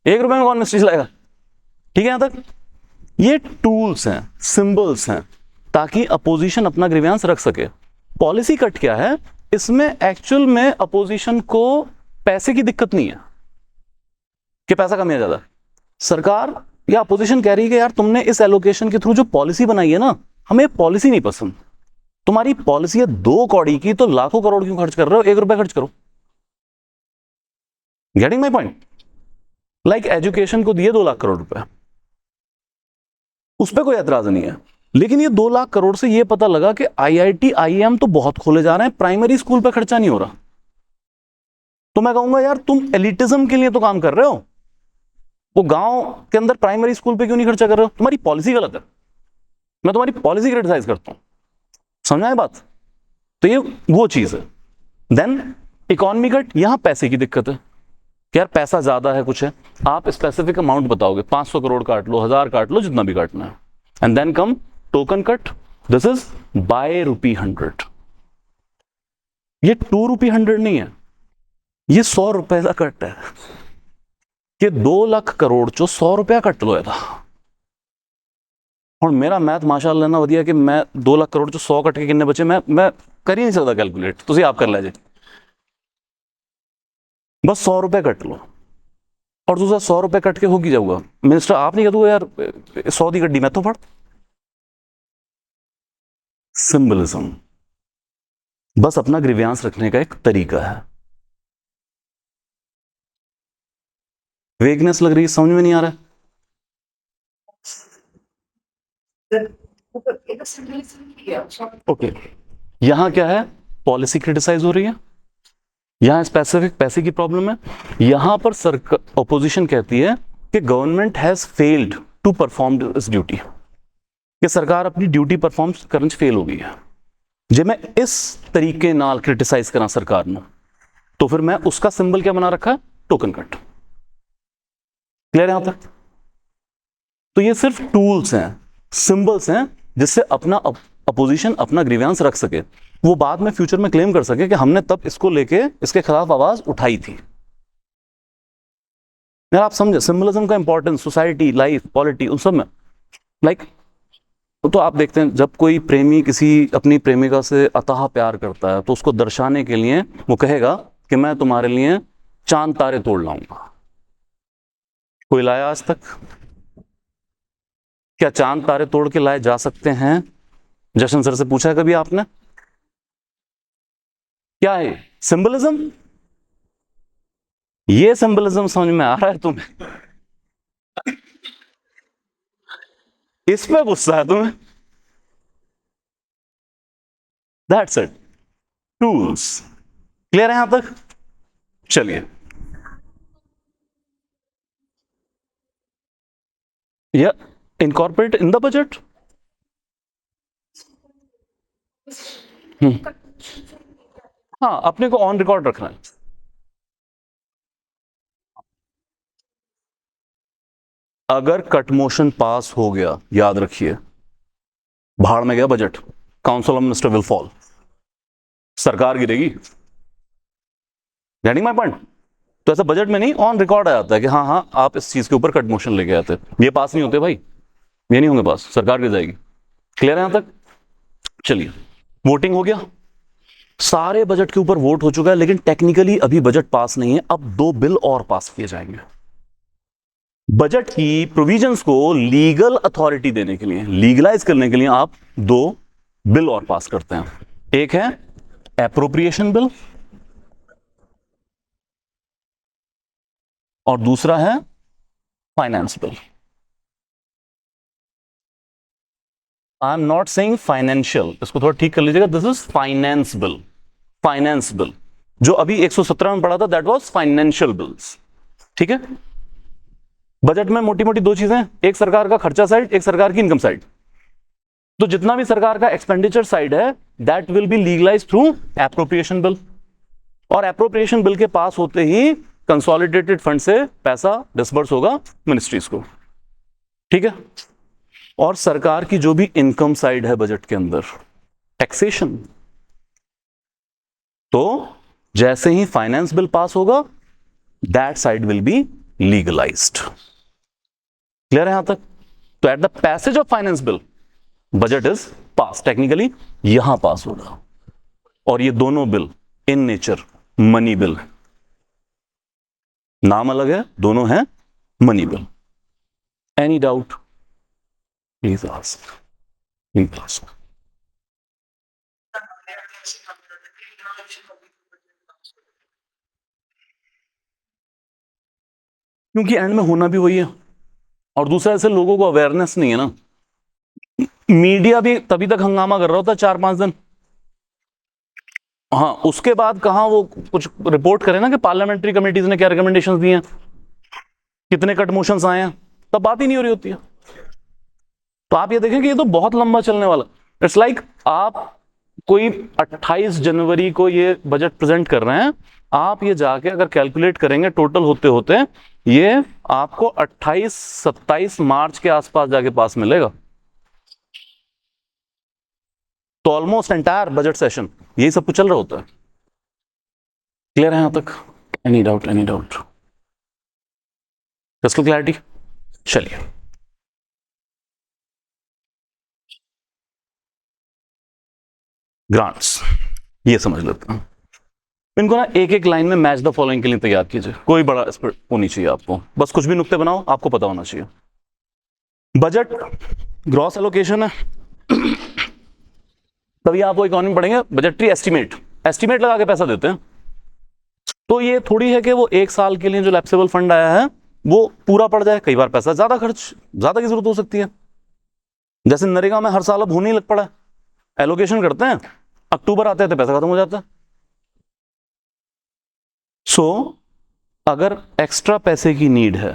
₹1 में कौन मिनिस्ट्री चलाएगा? ठीक है यहां तक? ये टूल्स हैं, सिंबल्स हैं, ताकि अपोजिशन अपना ग्रीवियांस रख सके। पॉलिसी कट क्या है? इसमें एक्चुअल में अपोजिशन को पैसे की दिक्कत नहीं है कि पैसा कम या ज्यादा। सरकार या अपोजिशन कह रही है कि यार तुमने इस एलोकेशन के थ्रू जो पॉलिसी बनाई है ना, हमें पॉलिसी नहीं पसंद। तुम्हारी पॉलिसी है 2 कौड़ी की, तो लाखों करोड़ क्यों खर्च कर रहे हो? ₹1 खर्च करो। Getting my point? Like education को दिए 2 लाख करोड़ रुपए, उस पर कोई एतराज नहीं है। लेकिन ये 2 लाख करोड़ से ये पता लगा कि IIT IIM तो बहुत खोले जा रहे हैं, प्राइमरी स्कूल पर खर्चा नहीं हो रहा। तो मैं कहूंगा यार तुम एलिटिज्म के लिए तो काम कर रहे हो, वो गांव के अंदर प्राइमरी स्कूल पे क्यों नहीं खर्चा कर रहे हो? तुम्हारी पॉलिसी गलत है। मैं तुम्हारी पॉलिसी क्रिटिसाइज करता हूं। समझ आए बात? तो ये वो चीज है। देन इकोनॉमी कट, यहां पैसे की दिक्कत है कि यार पैसा ज्यादा है, कुछ है, आप स्पेसिफिक अमाउंट बताओगे, 500 करोड़ काट लो, 1000 काट लो, जितना भी काटना है। And then come token cut, this is by ₹100। ये ₹2 नहीं है, ये ₹100 का कट है कि 2 लाख करोड़ चो ₹100 कट लो था। और मेरा मैथ माशाअल्लाह ना वधिया कि मैं 2 लाख करोड़ चो 100 कट के कितने बचे, मैं कर ही नहीं सकता कैलकुलेट, तुसी आप कर लीजिए। बस ₹100 कट लो, और दूसरा ₹100 कट के हो की जाऊगा मिनिस्टर, आप नहीं कह दूंगा यार 100 की गड्डी मैं तो पढ़। सिंबलिज्म बस अपना ग्रीवियांस रखने का एक तरीका है। वेगनेस लग रही है, समझ में नहीं आ रहा है। ओके, यहां क्या है? पॉलिसी क्रिटिसाइज हो रही है, यहां स्पेसिफिक पैसे की प्रॉब्लम है। यहां पर सरकार, ऑपोजिशन कहती है कि government has failed to perform this duty, कि सरकार अपनी ड्यूटी परफॉर्म करने से फेल हो गई है। जब मैं इस तरीके नाल क्रिटिसाइज करा सरकार ने, तो फिर मैं उसका सिंबल क्या बना रखा है? Token cut. क्लियर यहां तक? तो ये सिर्फ टूल्स हैं, सिंबल्स हैं, जिससे अपना अपोजिशन अपना ग्रीवियांस रख सके, वो बाद में फ्यूचर में क्लेम कर सके कि हमने तब इसको लेके इसके खिलाफ आवाज उठाई थी। यार आप समझे सिंबलिज्म का इंपॉर्टेंस सोसाइटी, लाइफ, पॉलिटी, उन सब में। लाइक तो आप देखते हैं जब कोई प्रेमी किसी अपनी प्रेमिका से अथाह प्यार करता है, तो उसको दर्शाने के लिए वो कहेगा कि मैं तुम्हारे लिए चांद तारे तोड़ लाऊंगा। कोई लाया आज तक? क्या चांद तारे तोड़ के लाए जा सकते हैं? जशन सर से पूछा है कभी आपने? क्या है सिंबलिज्म? ये सिंबलिज्म समझ में आ रहा है तुम्हें? इस पे गुस्सा है तुम्हें? That's it, tools. क्लियर है यहां तक? चलिए, या इनकॉर्पोरेट इन द बजट। हाँ, अपने को ऑन रिकॉर्ड रखना है। अगर कट मोशन पास हो गया, याद रखिए, भाड़ में गया budget, council of minister will fall, सरकार गिरेगी। Getting my point? तो ऐसा बजट में नहीं, ऑन रिकॉर्ड आ जाता है कि हाँ हाँ आप इस चीज के ऊपर कट मोशन लेके आते, ये पास नहीं होते भाई, ये नहीं होंगे पास, सरकार गिर जाएगी। क्लियर है यहां तक? चलिए, वोटिंग हो गया, सारे बजट के ऊपर वोट हो चुका है, लेकिन टेक्निकली अभी बजट पास नहीं है, अब दो बिल और पास किए जाएंगे। बजट की प्रोविजंस को लीगल अथॉरिटी देने के लिए, लीगलाइज करने के लिए आप दो बिल और पास करते हैं। एक है एप्रोप्रिएशन बिल और दूसरा है finance bill. I am not saying financial, इसको थोड़ा ठीक कर लीजिएगा, this is finance bill. Finance bill जो अभी 117 में पढ़ा था, दैट वाज फाइनेंशियल बिल्स। ठीक है? बजट में मोटी मोटी दो चीजें, एक सरकार का खर्चा साइड, एक सरकार की इनकम साइड। तो जितना भी सरकार का एक्सपेंडिचर साइड है, that will be legalise through appropriation bill, और एप्रोप्रिएशन बिल के पास होते ही कंसोलिडेटेड फंड से पैसा डिसबर्स होगा मिनिस्ट्रीज को। ठीक है? और सरकार की जो भी इनकम साइड है बजट के अंदर, टैक्सेशन, तो जैसे ही फाइनेंस बिल पास होगा, that side will be legalised. Clear है यहां तक? तो at the passage of finance bill, budget is pass, technically यहां पास होगा। और ये दोनों bill in nature money bill, नाम अलग है, दोनों हैं money bill. Any doubt? Please ask, please ask. क्योंकि एंड में होना भी वही है, और दूसरा ऐसे लोगों को अवेयरनेस नहीं है ना, मीडिया भी तभी तक हंगामा कर रहा होता 4-5 दिन, हाँ उसके बाद कहां वो कुछ रिपोर्ट करे ना कि पार्लियामेंट्री कमेटीज ने क्या रिकमेंडेशंस दिए हैं, कितने कट मोशंस आए हैं, तब बात ही नहीं हो रही होती है। तो आप ये देखें कि ये तो बहुत लंबा चलने वाला, इट्स लाइक आप कोई 28 जनवरी को ये बजट प्रेजेंट कर रहे हैं, आप ये जाके अगर कैलकुलेट करेंगे टोटल होते होते ये आपको 28-27 मार्च के आसपास जाके पास मिलेगा। तो ऑलमोस्ट एंटायर बजट सेशन यही सब कुछ चल रहा होता है। क्लियर है यहां तक? Any doubt? Any doubt? Crystal clarity? चलिए, ग्रांट्स ये समझ लेते हैं। इनको ना एक एक लाइन में मैच द फॉलोइंग के लिए तैयार कीजिए, कोई बड़ा इस पर होनी चाहिए आपको, बस कुछ भी नुक्ते बनाओ, आपको पता होना चाहिए। बजट ग्रॉस एलोकेशन है, तभी आप वो इकोनॉमी पढ़ेंगे, बजटरी एस्टीमेट, एस्टीमेट लगा के पैसा देते हैं। तो ये थोड़ी है कि वो एक साल के लिए जो लैप्सेबल फंड आया है वो पूरा पड़ जाए, कई बार पैसा ज्यादा खर्च, ज्यादा की जरूरत हो सकती है। जैसे नरेगा में हर साल अब होने ही लग पड़ा है, एलोकेशन करते हैं, अक्टूबर आते हैं तो पैसा खत्म हो जाता है। सो अगर एक्स्ट्रा पैसे की नीड है,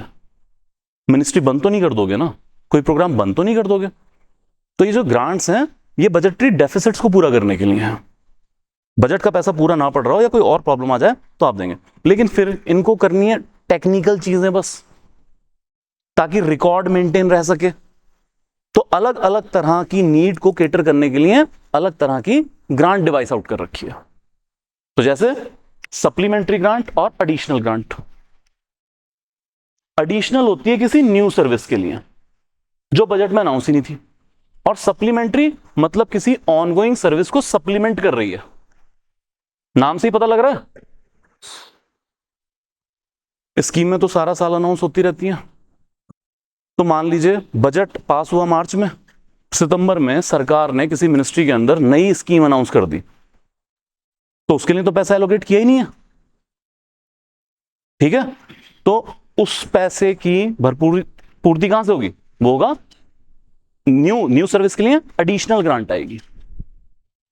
मिनिस्ट्री बंद तो नहीं कर दोगे ना, कोई प्रोग्राम बंद तो नहीं कर दोगे, तो ये जो ग्रांट्स हैं ये बजटरी डेफिसिट्स को पूरा करने के लिए हैं। बजट का पैसा पूरा ना पड़ रहा हो या कोई और प्रॉब्लम आ जाए तो आप देंगे, लेकिन फिर इनको करनी है टेक्निकल चीजें बस, ताकि रिकॉर्ड मेंटेन रह सके। तो अलग अलग तरह की नीड को केटर करने के लिए अलग तरह की ग्रांट डिवाइस आउट कर रखी है। तो जैसे सप्लीमेंट्री ग्रांट और एडिशनल ग्रांट। एडिशनल होती है किसी न्यू सर्विस के लिए जो बजट में अनाउंस ही नहीं थी, और सप्लीमेंट्री मतलब किसी ऑनगोइंग सर्विस को सप्लीमेंट कर रही है, नाम से ही पता लग रहा है। स्कीम में तो सारा साल अनाउंस होती रहती है। तो मान लीजिए बजट पास हुआ मार्च में, सितंबर में सरकार ने किसी मिनिस्ट्री के अंदर नई स्कीम अनाउंस कर दी, तो उसके लिए तो पैसा एलोकेट किया ही नहीं है। ठीक है? तो उस पैसे की भरपूर पूर्ति कहां से होगी? वो होगा न्यू सर्विस के लिए एडिशनल ग्रांट आएगी।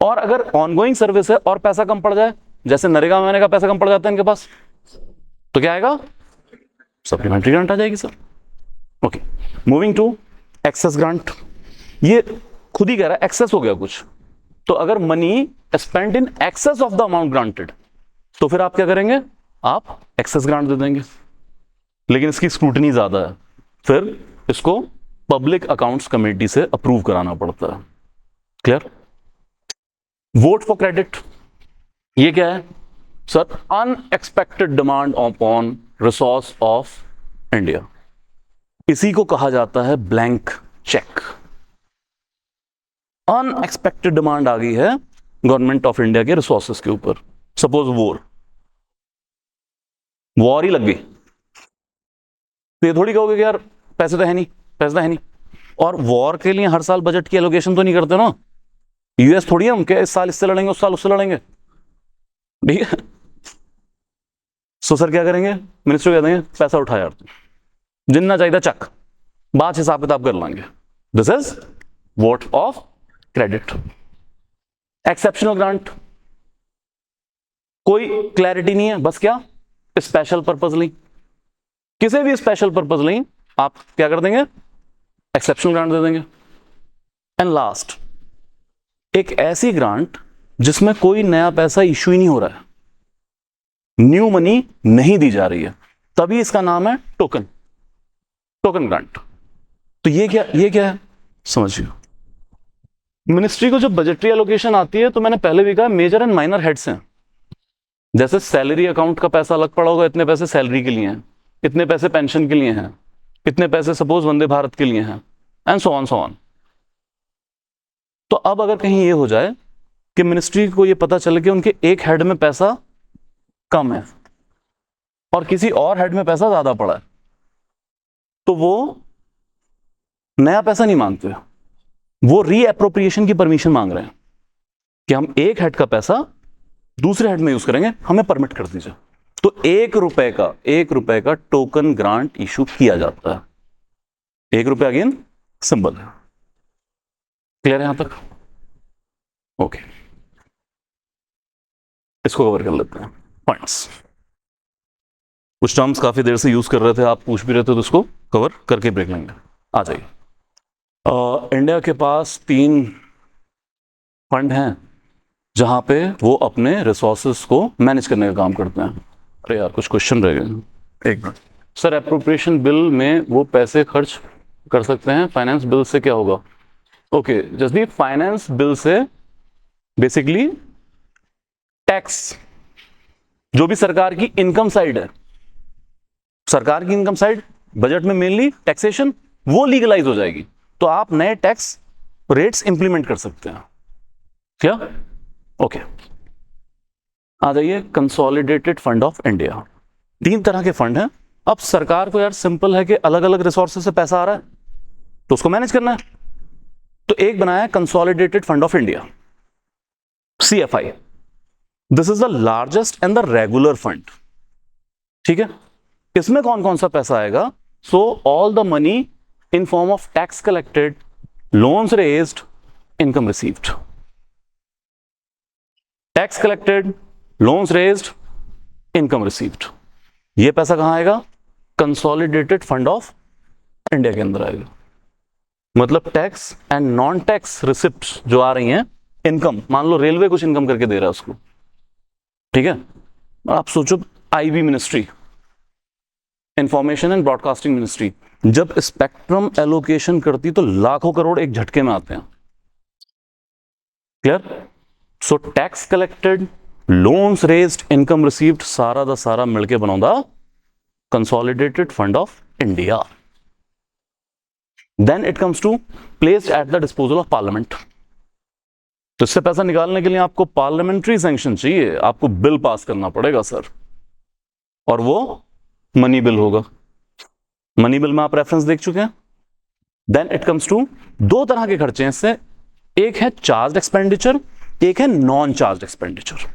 और अगर ऑनगोइंग सर्विस है और पैसा कम पड़ जाए, जैसे नरेगा महीने का पैसा कम पड़ जाता है इनके पास, तो क्या आएगा? सप्लीमेंट्री ग्रांट आ जाएगी sir. Okay, moving to excess grant. ये खुद ही कह रहा है एक्सेस हो गया कुछ, तो अगर money spent in excess of the amount granted, तो फिर आप क्या करेंगे? आप एक्सेस ग्रांट दे देंगे। लेकिन इसकी स्क्रूटनी ज्यादा है, फिर इसको पब्लिक अकाउंट्स कमेटी से अप्रूव कराना पड़ता है। क्लियर? वोट फॉर क्रेडिट, ये क्या है sir? Unexpected demand upon resource of India. इसी को कहा जाता है ब्लैंक चेक। अनएक्सपेक्टेड डिमांड आ गई है गवर्नमेंट ऑफ इंडिया के रिसोर्सेस के ऊपर। सपोज वॉर ही लग गई, तो ये थोड़ी कहोगे कि यार पैसे तो है नहीं, पैसे तो है नहीं। और वॉर के लिए हर साल बजट की एलोकेशन तो नहीं करते ना, यूएस थोड़ी है उनके इस साल इससे लड़ेंगे, उस साल उससे लड़ेंगे, ठीक है। सो सर क्या करेंगे? मिनिस्टर कह देंगे पैसा उठा यार, जितना चाहिए चक, बाद हिसाब किताब कर लेंगे। This is vote of credit. Exceptional grant, कोई क्लैरिटी नहीं है, बस क्या स्पेशल पर्पज नहीं, किसी भी स्पेशल पर्पज नहीं, आप क्या कर देंगे? एक्सेप्शनल ग्रांट दे देंगे। एंड लास्ट, एक ऐसी ग्रांट जिसमें कोई नया पैसा इश्यू ही नहीं हो रहा है, न्यू मनी नहीं दी जा रही है, तभी इसका नाम है टोकन, टोकन ग्रांट। तो ये क्या है समझिए। मिनिस्ट्री को जब बजटरी एलोकेशन आती है, तो मैंने पहले भी कहा मेजर एंड माइनर हेड्स हैं। जैसे सैलरी अकाउंट का पैसा अलग पड़ा होगा, इतने पैसे सैलरी के लिए हैं, इतने पैसे पेंशन के लिए हैं, इतने पैसे सपोज वंदे भारत के लिए हैं, एंड सो ऑन। तो अब अगर कहीं ये हो जाए कि मिनिस्ट्री को ये पता चले कि उनके एक हेड में पैसा कम है और किसी और हेड में पैसा ज्यादा पड़ा है, तो वो नया पैसा नहीं मांगते, वो रीएप्रोप्रिएशन की परमिशन मांग रहे हैं कि हम एक हेड का पैसा दूसरे हेड में यूज करेंगे, हमें परमिट कर दीजिए। तो एक रुपए का टोकन ग्रांट इशू किया जाता है। 1 रुपया अगेन सिंबल है। क्लियर है यहां तक? ओके, इसको कवर कर लेते हैं। पॉइंट्स, कुछ टर्म्स काफी देर से यूज कर रहे थे, आप पूछ भी रहे थे, तो उसको कवर करके ब्रेक लेंगे। आ जाइए। इंडिया के पास 3 फंड हैं जहां पे वो अपने रिसोर्सेस को मैनेज करने का काम करते हैं। अरे यार कुछ क्वेश्चन रह गए, एक मिनट सर। एप्रोप्रिएशन बिल में वो पैसे खर्च कर सकते हैं, फाइनेंस बिल से क्या होगा? ओके, जैसे फाइनेंस बिल से बेसिकली टैक्स, जो भी सरकार की इनकम साइड है, सरकार की इनकम साइड बजट में मेनली टैक्सेशन, वो लीगलाइज हो जाएगी, तो आप नए टैक्स रेट्स इंप्लीमेंट कर सकते हैं। क्या? ओके, आ जाइए। Consolidated fund of India. 3 तरह के फंड हैं। अब सरकार को यार सिंपल है कि अलग अलग रिसोर्सेज से पैसा आ रहा है, तो उसको मैनेज करना है, तो एक बनाया है consolidated fund of India, CFI। This is the largest and the regular fund. ठीक है, इसमें कौन कौन सा पैसा आएगा? So all the money in form of tax collected, loans raised, income received. Tax collected, loans raised, income received, ये पैसा कहां आएगा? कंसोलिडेटेड फंड ऑफ इंडिया के अंदर आएगा। मतलब tax and non tax receipts जो आ रही हैं, इनकम, मान लो रेलवे कुछ इनकम करके दे रहा है उसको, ठीक है, आप सोचो IB ministry, information and broadcasting ministry, जब स्पेक्ट्रम एलोकेशन करती तो लाखों करोड़ एक झटके में आते हैं। Clear? So tax collected, loans raised, income received, सारा दा सारा मिलके बनाऊंगा consolidated fund of India. Then it comes to placed at the disposal of parliament. तो इससे पैसा निकालने के लिए आपको पार्लियामेंट्री सैंक्शन चाहिए, आपको बिल पास करना पड़ेगा सर, और वो मनी बिल होगा। मनी बिल में आप रेफरेंस देख चुके हैं। देन इट कम्स टू 2 तरह के खर्चे हैं इससे, एक है चार्ज एक्सपेंडिचर, एक है नॉन चार्ज एक्सपेंडिचर।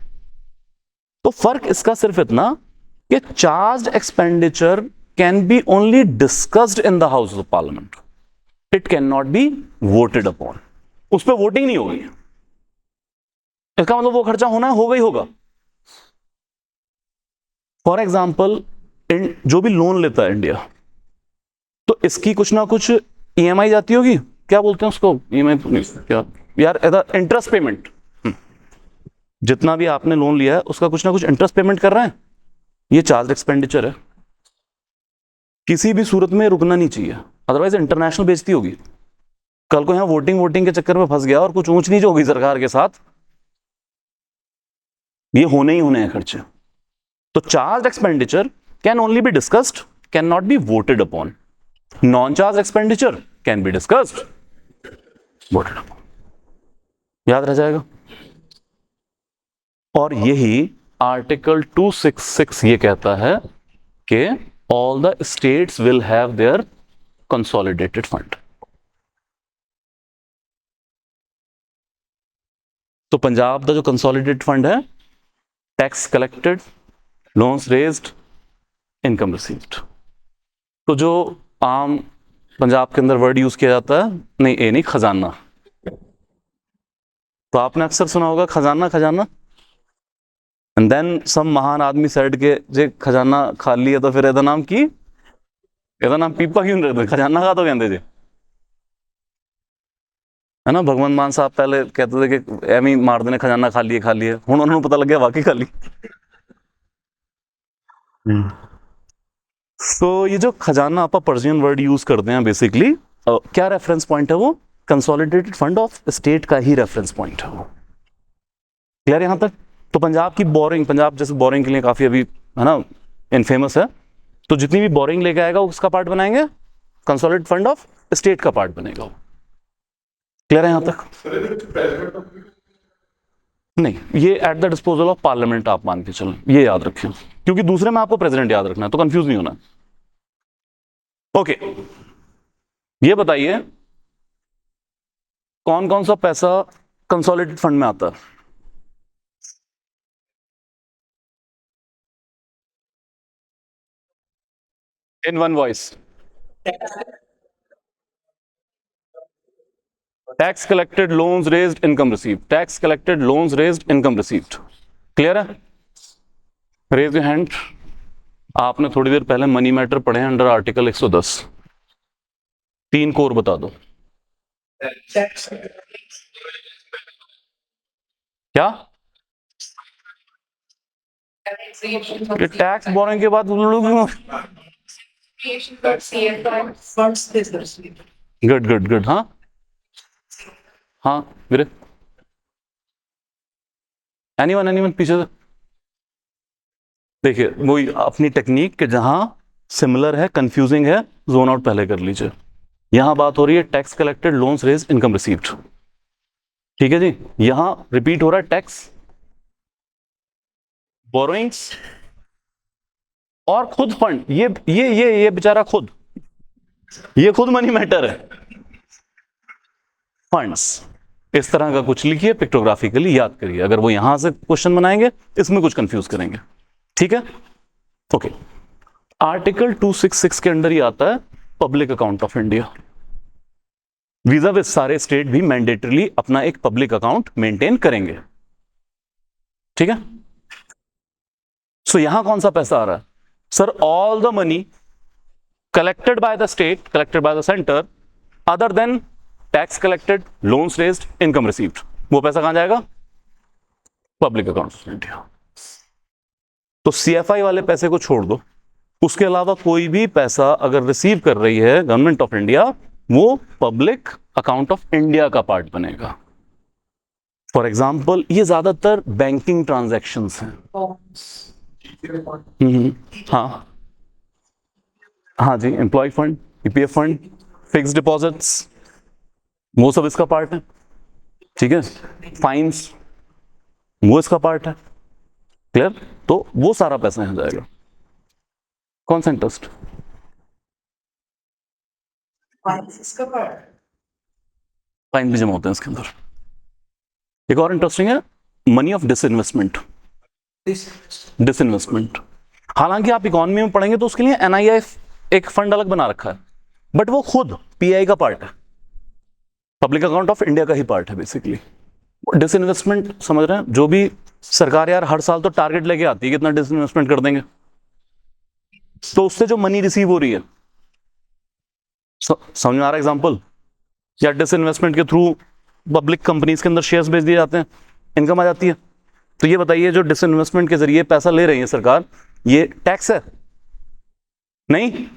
तो फर्क इसका सिर्फ इतना कि charge expenditure can be only discussed in the house of parliament, it can not be voted upon, उस पर वोटिंग नहीं होगी। इसका मतलब वो खर्चा होना है, होगा ही होगा। फॉर एग्जाम्पल जो भी लोन लेता है इंडिया, तो इसकी कुछ ना कुछ ईएमआई जाती होगी, क्या बोलते हैं उसको, ईएमआई क्या यार, इंटरेस्ट पेमेंट। जितना भी आपने लोन लिया है उसका कुछ ना कुछ इंटरेस्ट पेमेंट कर रहे हैं, ये चार्ज एक्सपेंडिचर है। किसी भी सूरत में रुकना नहीं चाहिए, अदरवाइज इंटरनेशनल बेइज्जती होगी। कल को यहाँ वोटिंग वोटिंग के चक्कर में फंस गया और कुछ ऊंच नीच होगी सरकार के साथ, ये होने ही होने हैं खर्चे। तो charge expenditure can only be discussed, can not be voted upon. Non charge expenditure can be discussed, voted upon. याद रह जाएगा। और यही आर्टिकल 266 ये कहता है कि all the states will have their consolidated fund. तो पंजाब का जो कंसोलिडेटेड फंड है, tax collected, loans raised, income received. तो जो आम पंजाब के अंदर वर्ड यूज किया जाता है, नहीं ए नहीं, खजाना। तो आपने अक्सर सुना होगा खजाना खजाना, एंड देन सम महान आदमी सेड के जे खजाना खाली है तो फिर ਇਹਦਾ नाम की, ਇਹਦਾ नाम पीपा क्यों नहीं रखते, खजाना का तो कहते जी, है ना। भगवंत मान साहब पहले कहते थे कि एम ही मार देने खजाना खाली है, हुण उन्होंने पता लग गया वाकई खाली। तो ये जो खजाना आप पर्शियन वर्ड यूज करते हैं बेसिकली, क्या रेफरेंस पॉइंट है वो, कंसोलिडेटेड फंड ऑफ स्टेट का ही रेफरेंस पॉइंट है वो। क्लियर यहां तक। तो पंजाब की बोरिंग, पंजाब जैसे बोरिंग के लिए काफी अभी है ना इनफेमस है, तो जितनी भी बोरिंग लेके आएगा उसका पार्ट बनाएंगे, कंसोलिडेटेड फंड ऑफ स्टेट का पार्ट बनेगा वो। क्लियर है यहां तक। नहीं, ये eight the disposal of parliament आप मान के चलो, ये याद रखिए, क्योंकि दूसरे में आपको प्रेसिडेंट याद रखना है, तो कंफ्यूज नहीं होना। ओके, ये बताइए कौन कौन सा पैसा कंसोलिडेटेड फंड में आता है। In one voice, tax collected, loans raised, income received. Tax collected, loans raised, income received. Clear है। Raise your hand. आपने थोड़ी देर पहले मनी मैटर पढ़े हैं अंडर आर्टिकल 110। 3 कोर बता दो क्या। ये टैक्स बोरिंग के बाद गुड गुड गुड। हाँ हाँ मेरे एनीवन पीछे से देखिए, वही अपनी टेक्निक के जहां सिमिलर है, कंफ्यूजिंग है, जोन आउट पहले कर लीजिए। यहां बात हो रही है tax collected, loans raise, income received. ठीक है जी। यहां रिपीट हो रहा है टैक्स, बोरोइंग्स और खुद फंड। ये बेचारा खुद, ये खुद मनी मैटर है। फंड्स इस तरह का कुछ लिखिए, पिक्टोग्राफिकली याद करिए, अगर वो यहां से क्वेश्चन बनाएंगे इसमें कुछ कंफ्यूज करेंगे। ठीक है। ओके, आर्टिकल 266 के अंदर ही आता है public account of India. Visa with सारे स्टेट भी मैंडेटरीली अपना एक पब्लिक अकाउंट मेंटेन करेंगे। ठीक है। सो यहां कौन सा पैसा आ रहा है sir, all the money collected by the state, collected by the center, other than tax collected, loans raised, income received, वो पैसा कहां जाएगा, पब्लिक अकाउंट ऑफ इंडिया। तो सीएफआई वाले पैसे को छोड़ दो, उसके अलावा कोई भी पैसा अगर रिसीव कर रही है गवर्नमेंट ऑफ इंडिया, वो पब्लिक अकाउंट ऑफ इंडिया का पार्ट बनेगा। फॉर एग्जाम्पल ये ज्यादातर बैंकिंग ट्रांजैक्शंस हैं। हाँ हाँ जी, employ fund, EPF fund, fix deposits, वो सब इसका पार्ट है। ठीक है। फाइन्स, वो इसका पार्ट है। क्लियर। तो वो सारा पैसा यहां जाएगा। कौन सा इंटरेस्ट, फाइन भी जमा होते हैं इसके अंदर। एक और इंटरेस्टिंग है, मनी ऑफ डिसइन्वेस्टमेंट। डिसइन्वेस्टमेंट, हालांकि आप इकोनॉमी में पढ़ेंगे तो उसके लिए एनआईएफ एक फंड अलग बना रखा है, बट वो खुद पीआई का पार्ट है, पब्लिक अकाउंट ऑफ इंडिया का ही पार्ट है बेसिकली। डिसइन्वेस्टमेंट समझ रहे हैं? जो भी सरकार यार हर साल तो टारगेट लेके आती है कितना डिसइन्वेस्टमेंट कर देंगे, तो उससे जो मनी रिसीव हो रही है, समझ में आ रहा है एग्जांपल? या डिसइन्वेस्टमेंट के थ्रू पब्लिक कंपनीज के अंदर शेयर्स बेच दिए जाते हैं, इनकम आ जाती है। तो ये बताइए जो डिसइन्वेस्टमेंट के जरिए पैसा ले रही है सरकार, ये टैक्स है? नहीं,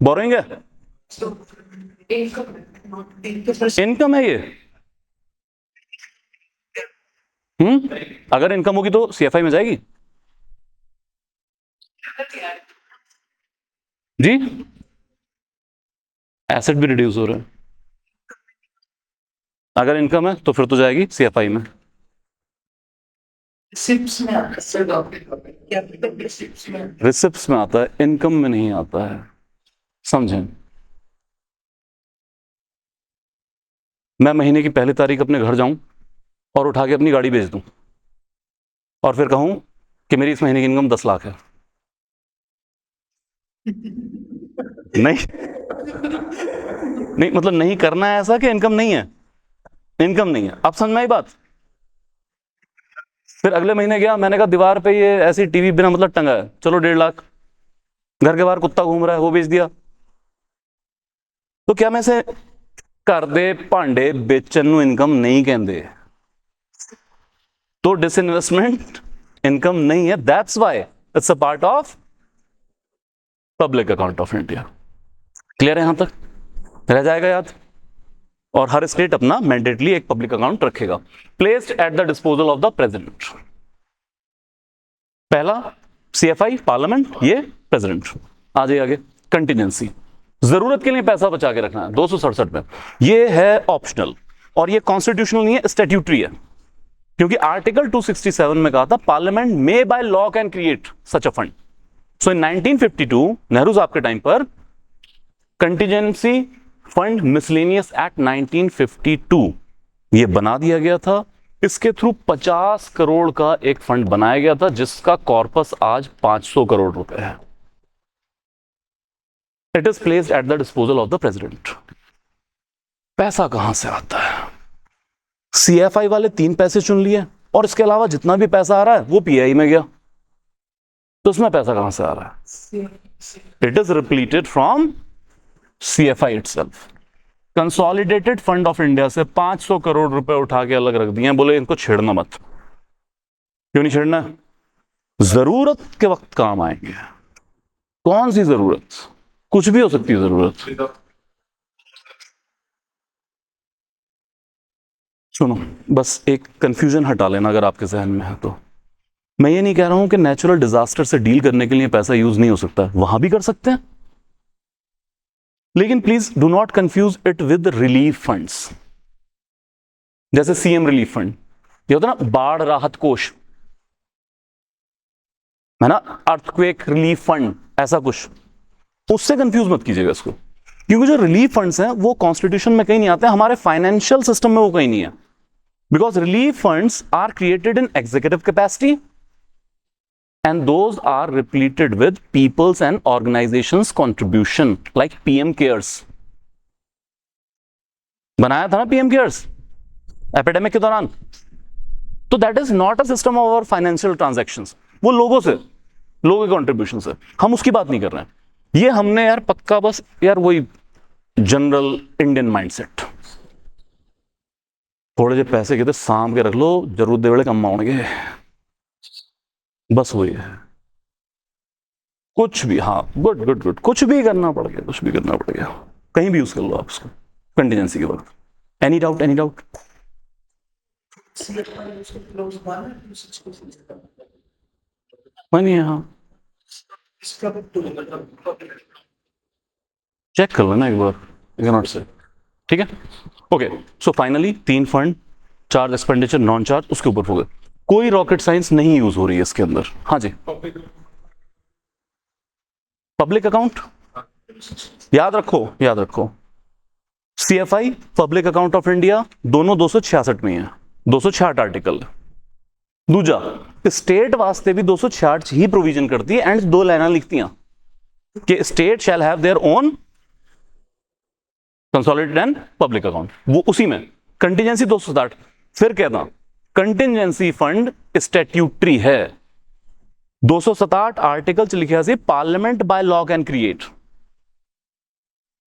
बोरोइंग है, इनकम है ये। अगर इनकम होगी तो सीएफआई में जाएगी जी, एसेट भी रिड्यूस हो रहे हैं। अगर इनकम है तो फिर तो जाएगी सीएफआई में। रिसिप्ट्स में आता है, इनकम में नहीं आता है, समझें? मैं महीने की पहली तारीख अपने घर जाऊं और उठा के अपनी गाड़ी बेच दूं और फिर कहूं कि मेरी इस महीने की इनकम 10 लाख है, नहीं नहीं, मतलब नहीं करना है ऐसा कि इनकम नहीं है, इनकम नहीं है। अब समझ में आई बात? फिर अगले महीने गया, मैंने कहा दीवार पे ये ऐसी टीवी बिना मतलब टंगा है, चलो 1.5 लाख। घर के बाहर कुत्ता घूम रहा है, वो बेच दिया। तो क्या मैं से घर दे भांडे बेचन नूं इनकम नहीं कहते? तो डिसइन्वेस्टमेंट इनकम नहीं है, that's why it's a part of public account of India. Clear है? यहां तक रह जाएगा याद? और हर स्टेट अपना मैंडेटली एक पब्लिक अकाउंट रखेगा, placed at the disposal of the president. पहला सीएफआई पार्लियामेंट, ये प्रेसिडेंट। आ जाइए आगे, कंटिजेंसी, जरूरत के लिए पैसा बचा के रखना है 267 में, ये है ऑप्शनल और ये कॉन्स्टिट्यूशनल नहीं है, स्टैट्यूटरी है। क्योंकि आर्टिकल 267 में कहा था parliament may by law can create such a fund. So in 1952 Nehru साहब के टाइम पर कंटिजेंसी फंड मिसलेनियस एक्ट 1952 ये बना दिया गया था। इसके थ्रू 50 करोड़ का एक फंड बनाया गया था जिसका कॉर्पस आज 500 करोड़ रुपए है। It is placed at the disposal of the president. पैसा कहां से आता है? सीएफआई वाले 3 पैसे चुन लिए और इसके अलावा जितना भी पैसा आ रहा है वो पीआई में गया। तो उसमें पैसा कहां से आ रहा है? It is repleted from CFI itself. Consolidated fund of India से 500 करोड़ रुपए उठा के अलग रख दिए, बोले इनको छेड़ना मत। क्यों नहीं छेड़ना? जरूरत के वक्त काम आएंगे। कौन सी जरूरत? कुछ भी हो सकती है जरूरत। सुनो, बस एक कंफ्यूजन हटा लेना अगर आपके जहन में है तो। मैं ये नहीं कह रहा हूं कि नेचुरल डिजास्टर से डील करने के लिए पैसा यूज नहीं हो सकता, वहां भी कर सकते हैं, लेकिन please do not confuse it with relief funds. जैसे सीएम रिलीफ फंड, ये होता ना बाढ़ राहत कोष, है ना, अर्थक्वेक रिलीफ फंड, ऐसा कुछ, उससे कंफ्यूज मत कीजिएगा इसको। क्योंकि जो रिलीफ फंड्स हैं वो कॉन्स्टिट्यूशन में कहीं नहीं आते, हमारे फाइनेंशियल सिस्टम में वो कहीं नहीं है। Because relief funds are created in executive capacity and those are repleted with people's and organizations contribution like PM cares। बनाया था ना PM cares एपिडेमिक के दौरान। तो that is not a system of our financial transactions, वो लोगों से, लोगों के कंट्रीब्यूशन से, हम उसकी बात नहीं कर रहे हैं। ये हमने यार पक्का बस यार वही जनरल इंडियन माइंडसेट, थोड़े जे पैसे कितने सांभ के रख लो, जरूरत दे वेले कम आउणगे, बस वही है। कुछ भी, हाँ, गुड गुड गुड, कुछ भी करना पड़ गया, कुछ भी करना पड़ गया, कहीं भी यूज कर लो आप उसको कंटिजेंसी के वक्त। Any doubt? Any doubt? नहीं, हाँ, चेक कर लेना एक बार, यू कैन नॉट से, ठीक है? Okay, so finally 3 fund, charge expenditure non charge, उसके ऊपर हो गए। कोई रॉकेट साइंस नहीं यूज हो रही है इसके अंदर। हाँ जी, पब्लिक अकाउंट याद रखो, याद रखो, CFI public account of India दोनों 266 में है, 266 आर्टिकल। दूजा, स्टेट वास्ते भी 266 ही प्रोविजन करती है, एंड 2 लाइना लिखती हैं कि state shall have their own consolidated and public account, वो उसी में। कंटीजेंसी 260, फिर कहना कंटिजेंसी फंड स्टैट्यूटरी है, 267 आर्टिकल च लिखा सी parliament by law can create,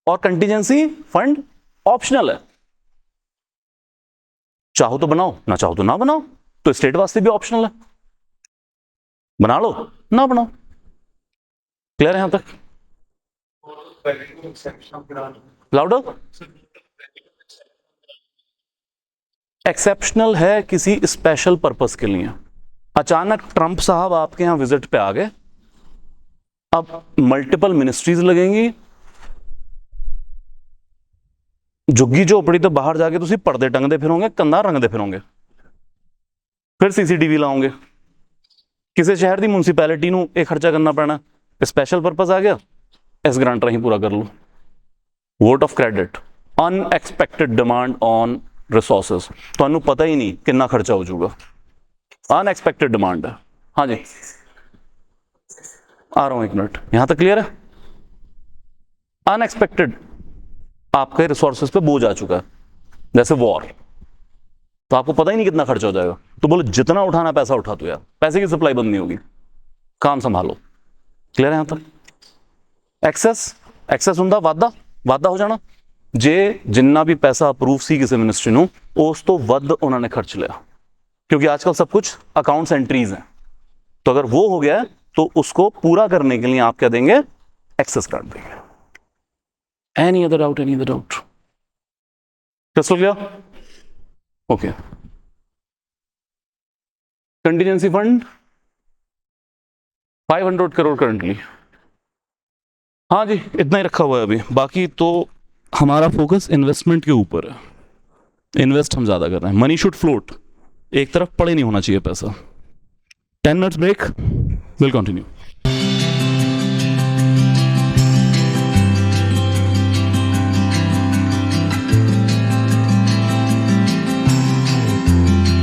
और कंटिजेंसी फंड ऑप्शनल है, चाहो तो बनाओ ना चाहो तो ना बनाओ, तो स्टेट वास्ते भी ऑप्शनल है, बना लो ना बनाओ। क्लियर है यहां तक? लाउडर। एक्सेप्शनल है किसी स्पेशल पर्पस के लिए। अचानक ट्रंप साहब आपके यहां विजिट पे आ गए, अब मल्टीपल मिनिस्ट्रीज लगेंगी, झुग्गी झोपड़ी तो बाहर जाके तुम पर्दे टंगते फिरोगे, कंधा रंगते फिरोगे, फिर सीसीटीवी लाओगे, किसी शहर की म्यूनसिपैलिटी ਨੂੰ ਇਹ ਖਰਚਾ करना पैना, स्पेशल पर्पस आ गया, इस ग्रांट राही पूरा कर लो। Vote of credit, unexpected demand on resources, ਤੁਹਾਨੂੰ पता ही नहीं कितना खर्चा हो जाऊगा, अनएक्सपेक्टेड डिमांड है। हाँ जी आ रहा हूं, एक मिनट, यहां तक क्लियर है? अनएक्सपेक्टेड आपके रिसोर्सेज पे बोझ आ चुका है, जैसे वॉर, तो आपको पता ही नहीं कितना खर्चा हो जाएगा, तो बोलो जितना उठाना पैसा उठा दो यार, पैसे की सप्लाई बंद नहीं होगी, काम संभालो। क्लियर है यहां तक? एक्सेस ਹੁੰਦਾ ਵਾਧਾ ਹੋ ਜਾਣਾ, ਜੇ जिन्ना भी पैसा अप्रूव सी किसी मिनिस्ट्री ਨੂੰ ਉਸ ਤੋਂ ਵੱਧ ਉਹਨਾਂ ने खर्च लिया, क्योंकि आजकल सब कुछ अकाउंट्स एंट्रीज हैं, तो अगर वो हो गया तो उसको पूरा करने के लिए आप क्या देंगे? एक्सेस कार्ड देंगे। Any other doubt? Crystal clear? Okay. Contingency fund 500 crore currently, हाँ जी इतना ही रखा हुआ है अभी, बाकी तो हमारा फोकस इन्वेस्टमेंट के ऊपर है, इन्वेस्ट हम ज़्यादा कर रहे हैं, मनी शुड फ्लोट, एक तरफ पड़े नहीं होना चाहिए पैसा। 10 मिनट्स ब्रेक, विल कंटिन्यू।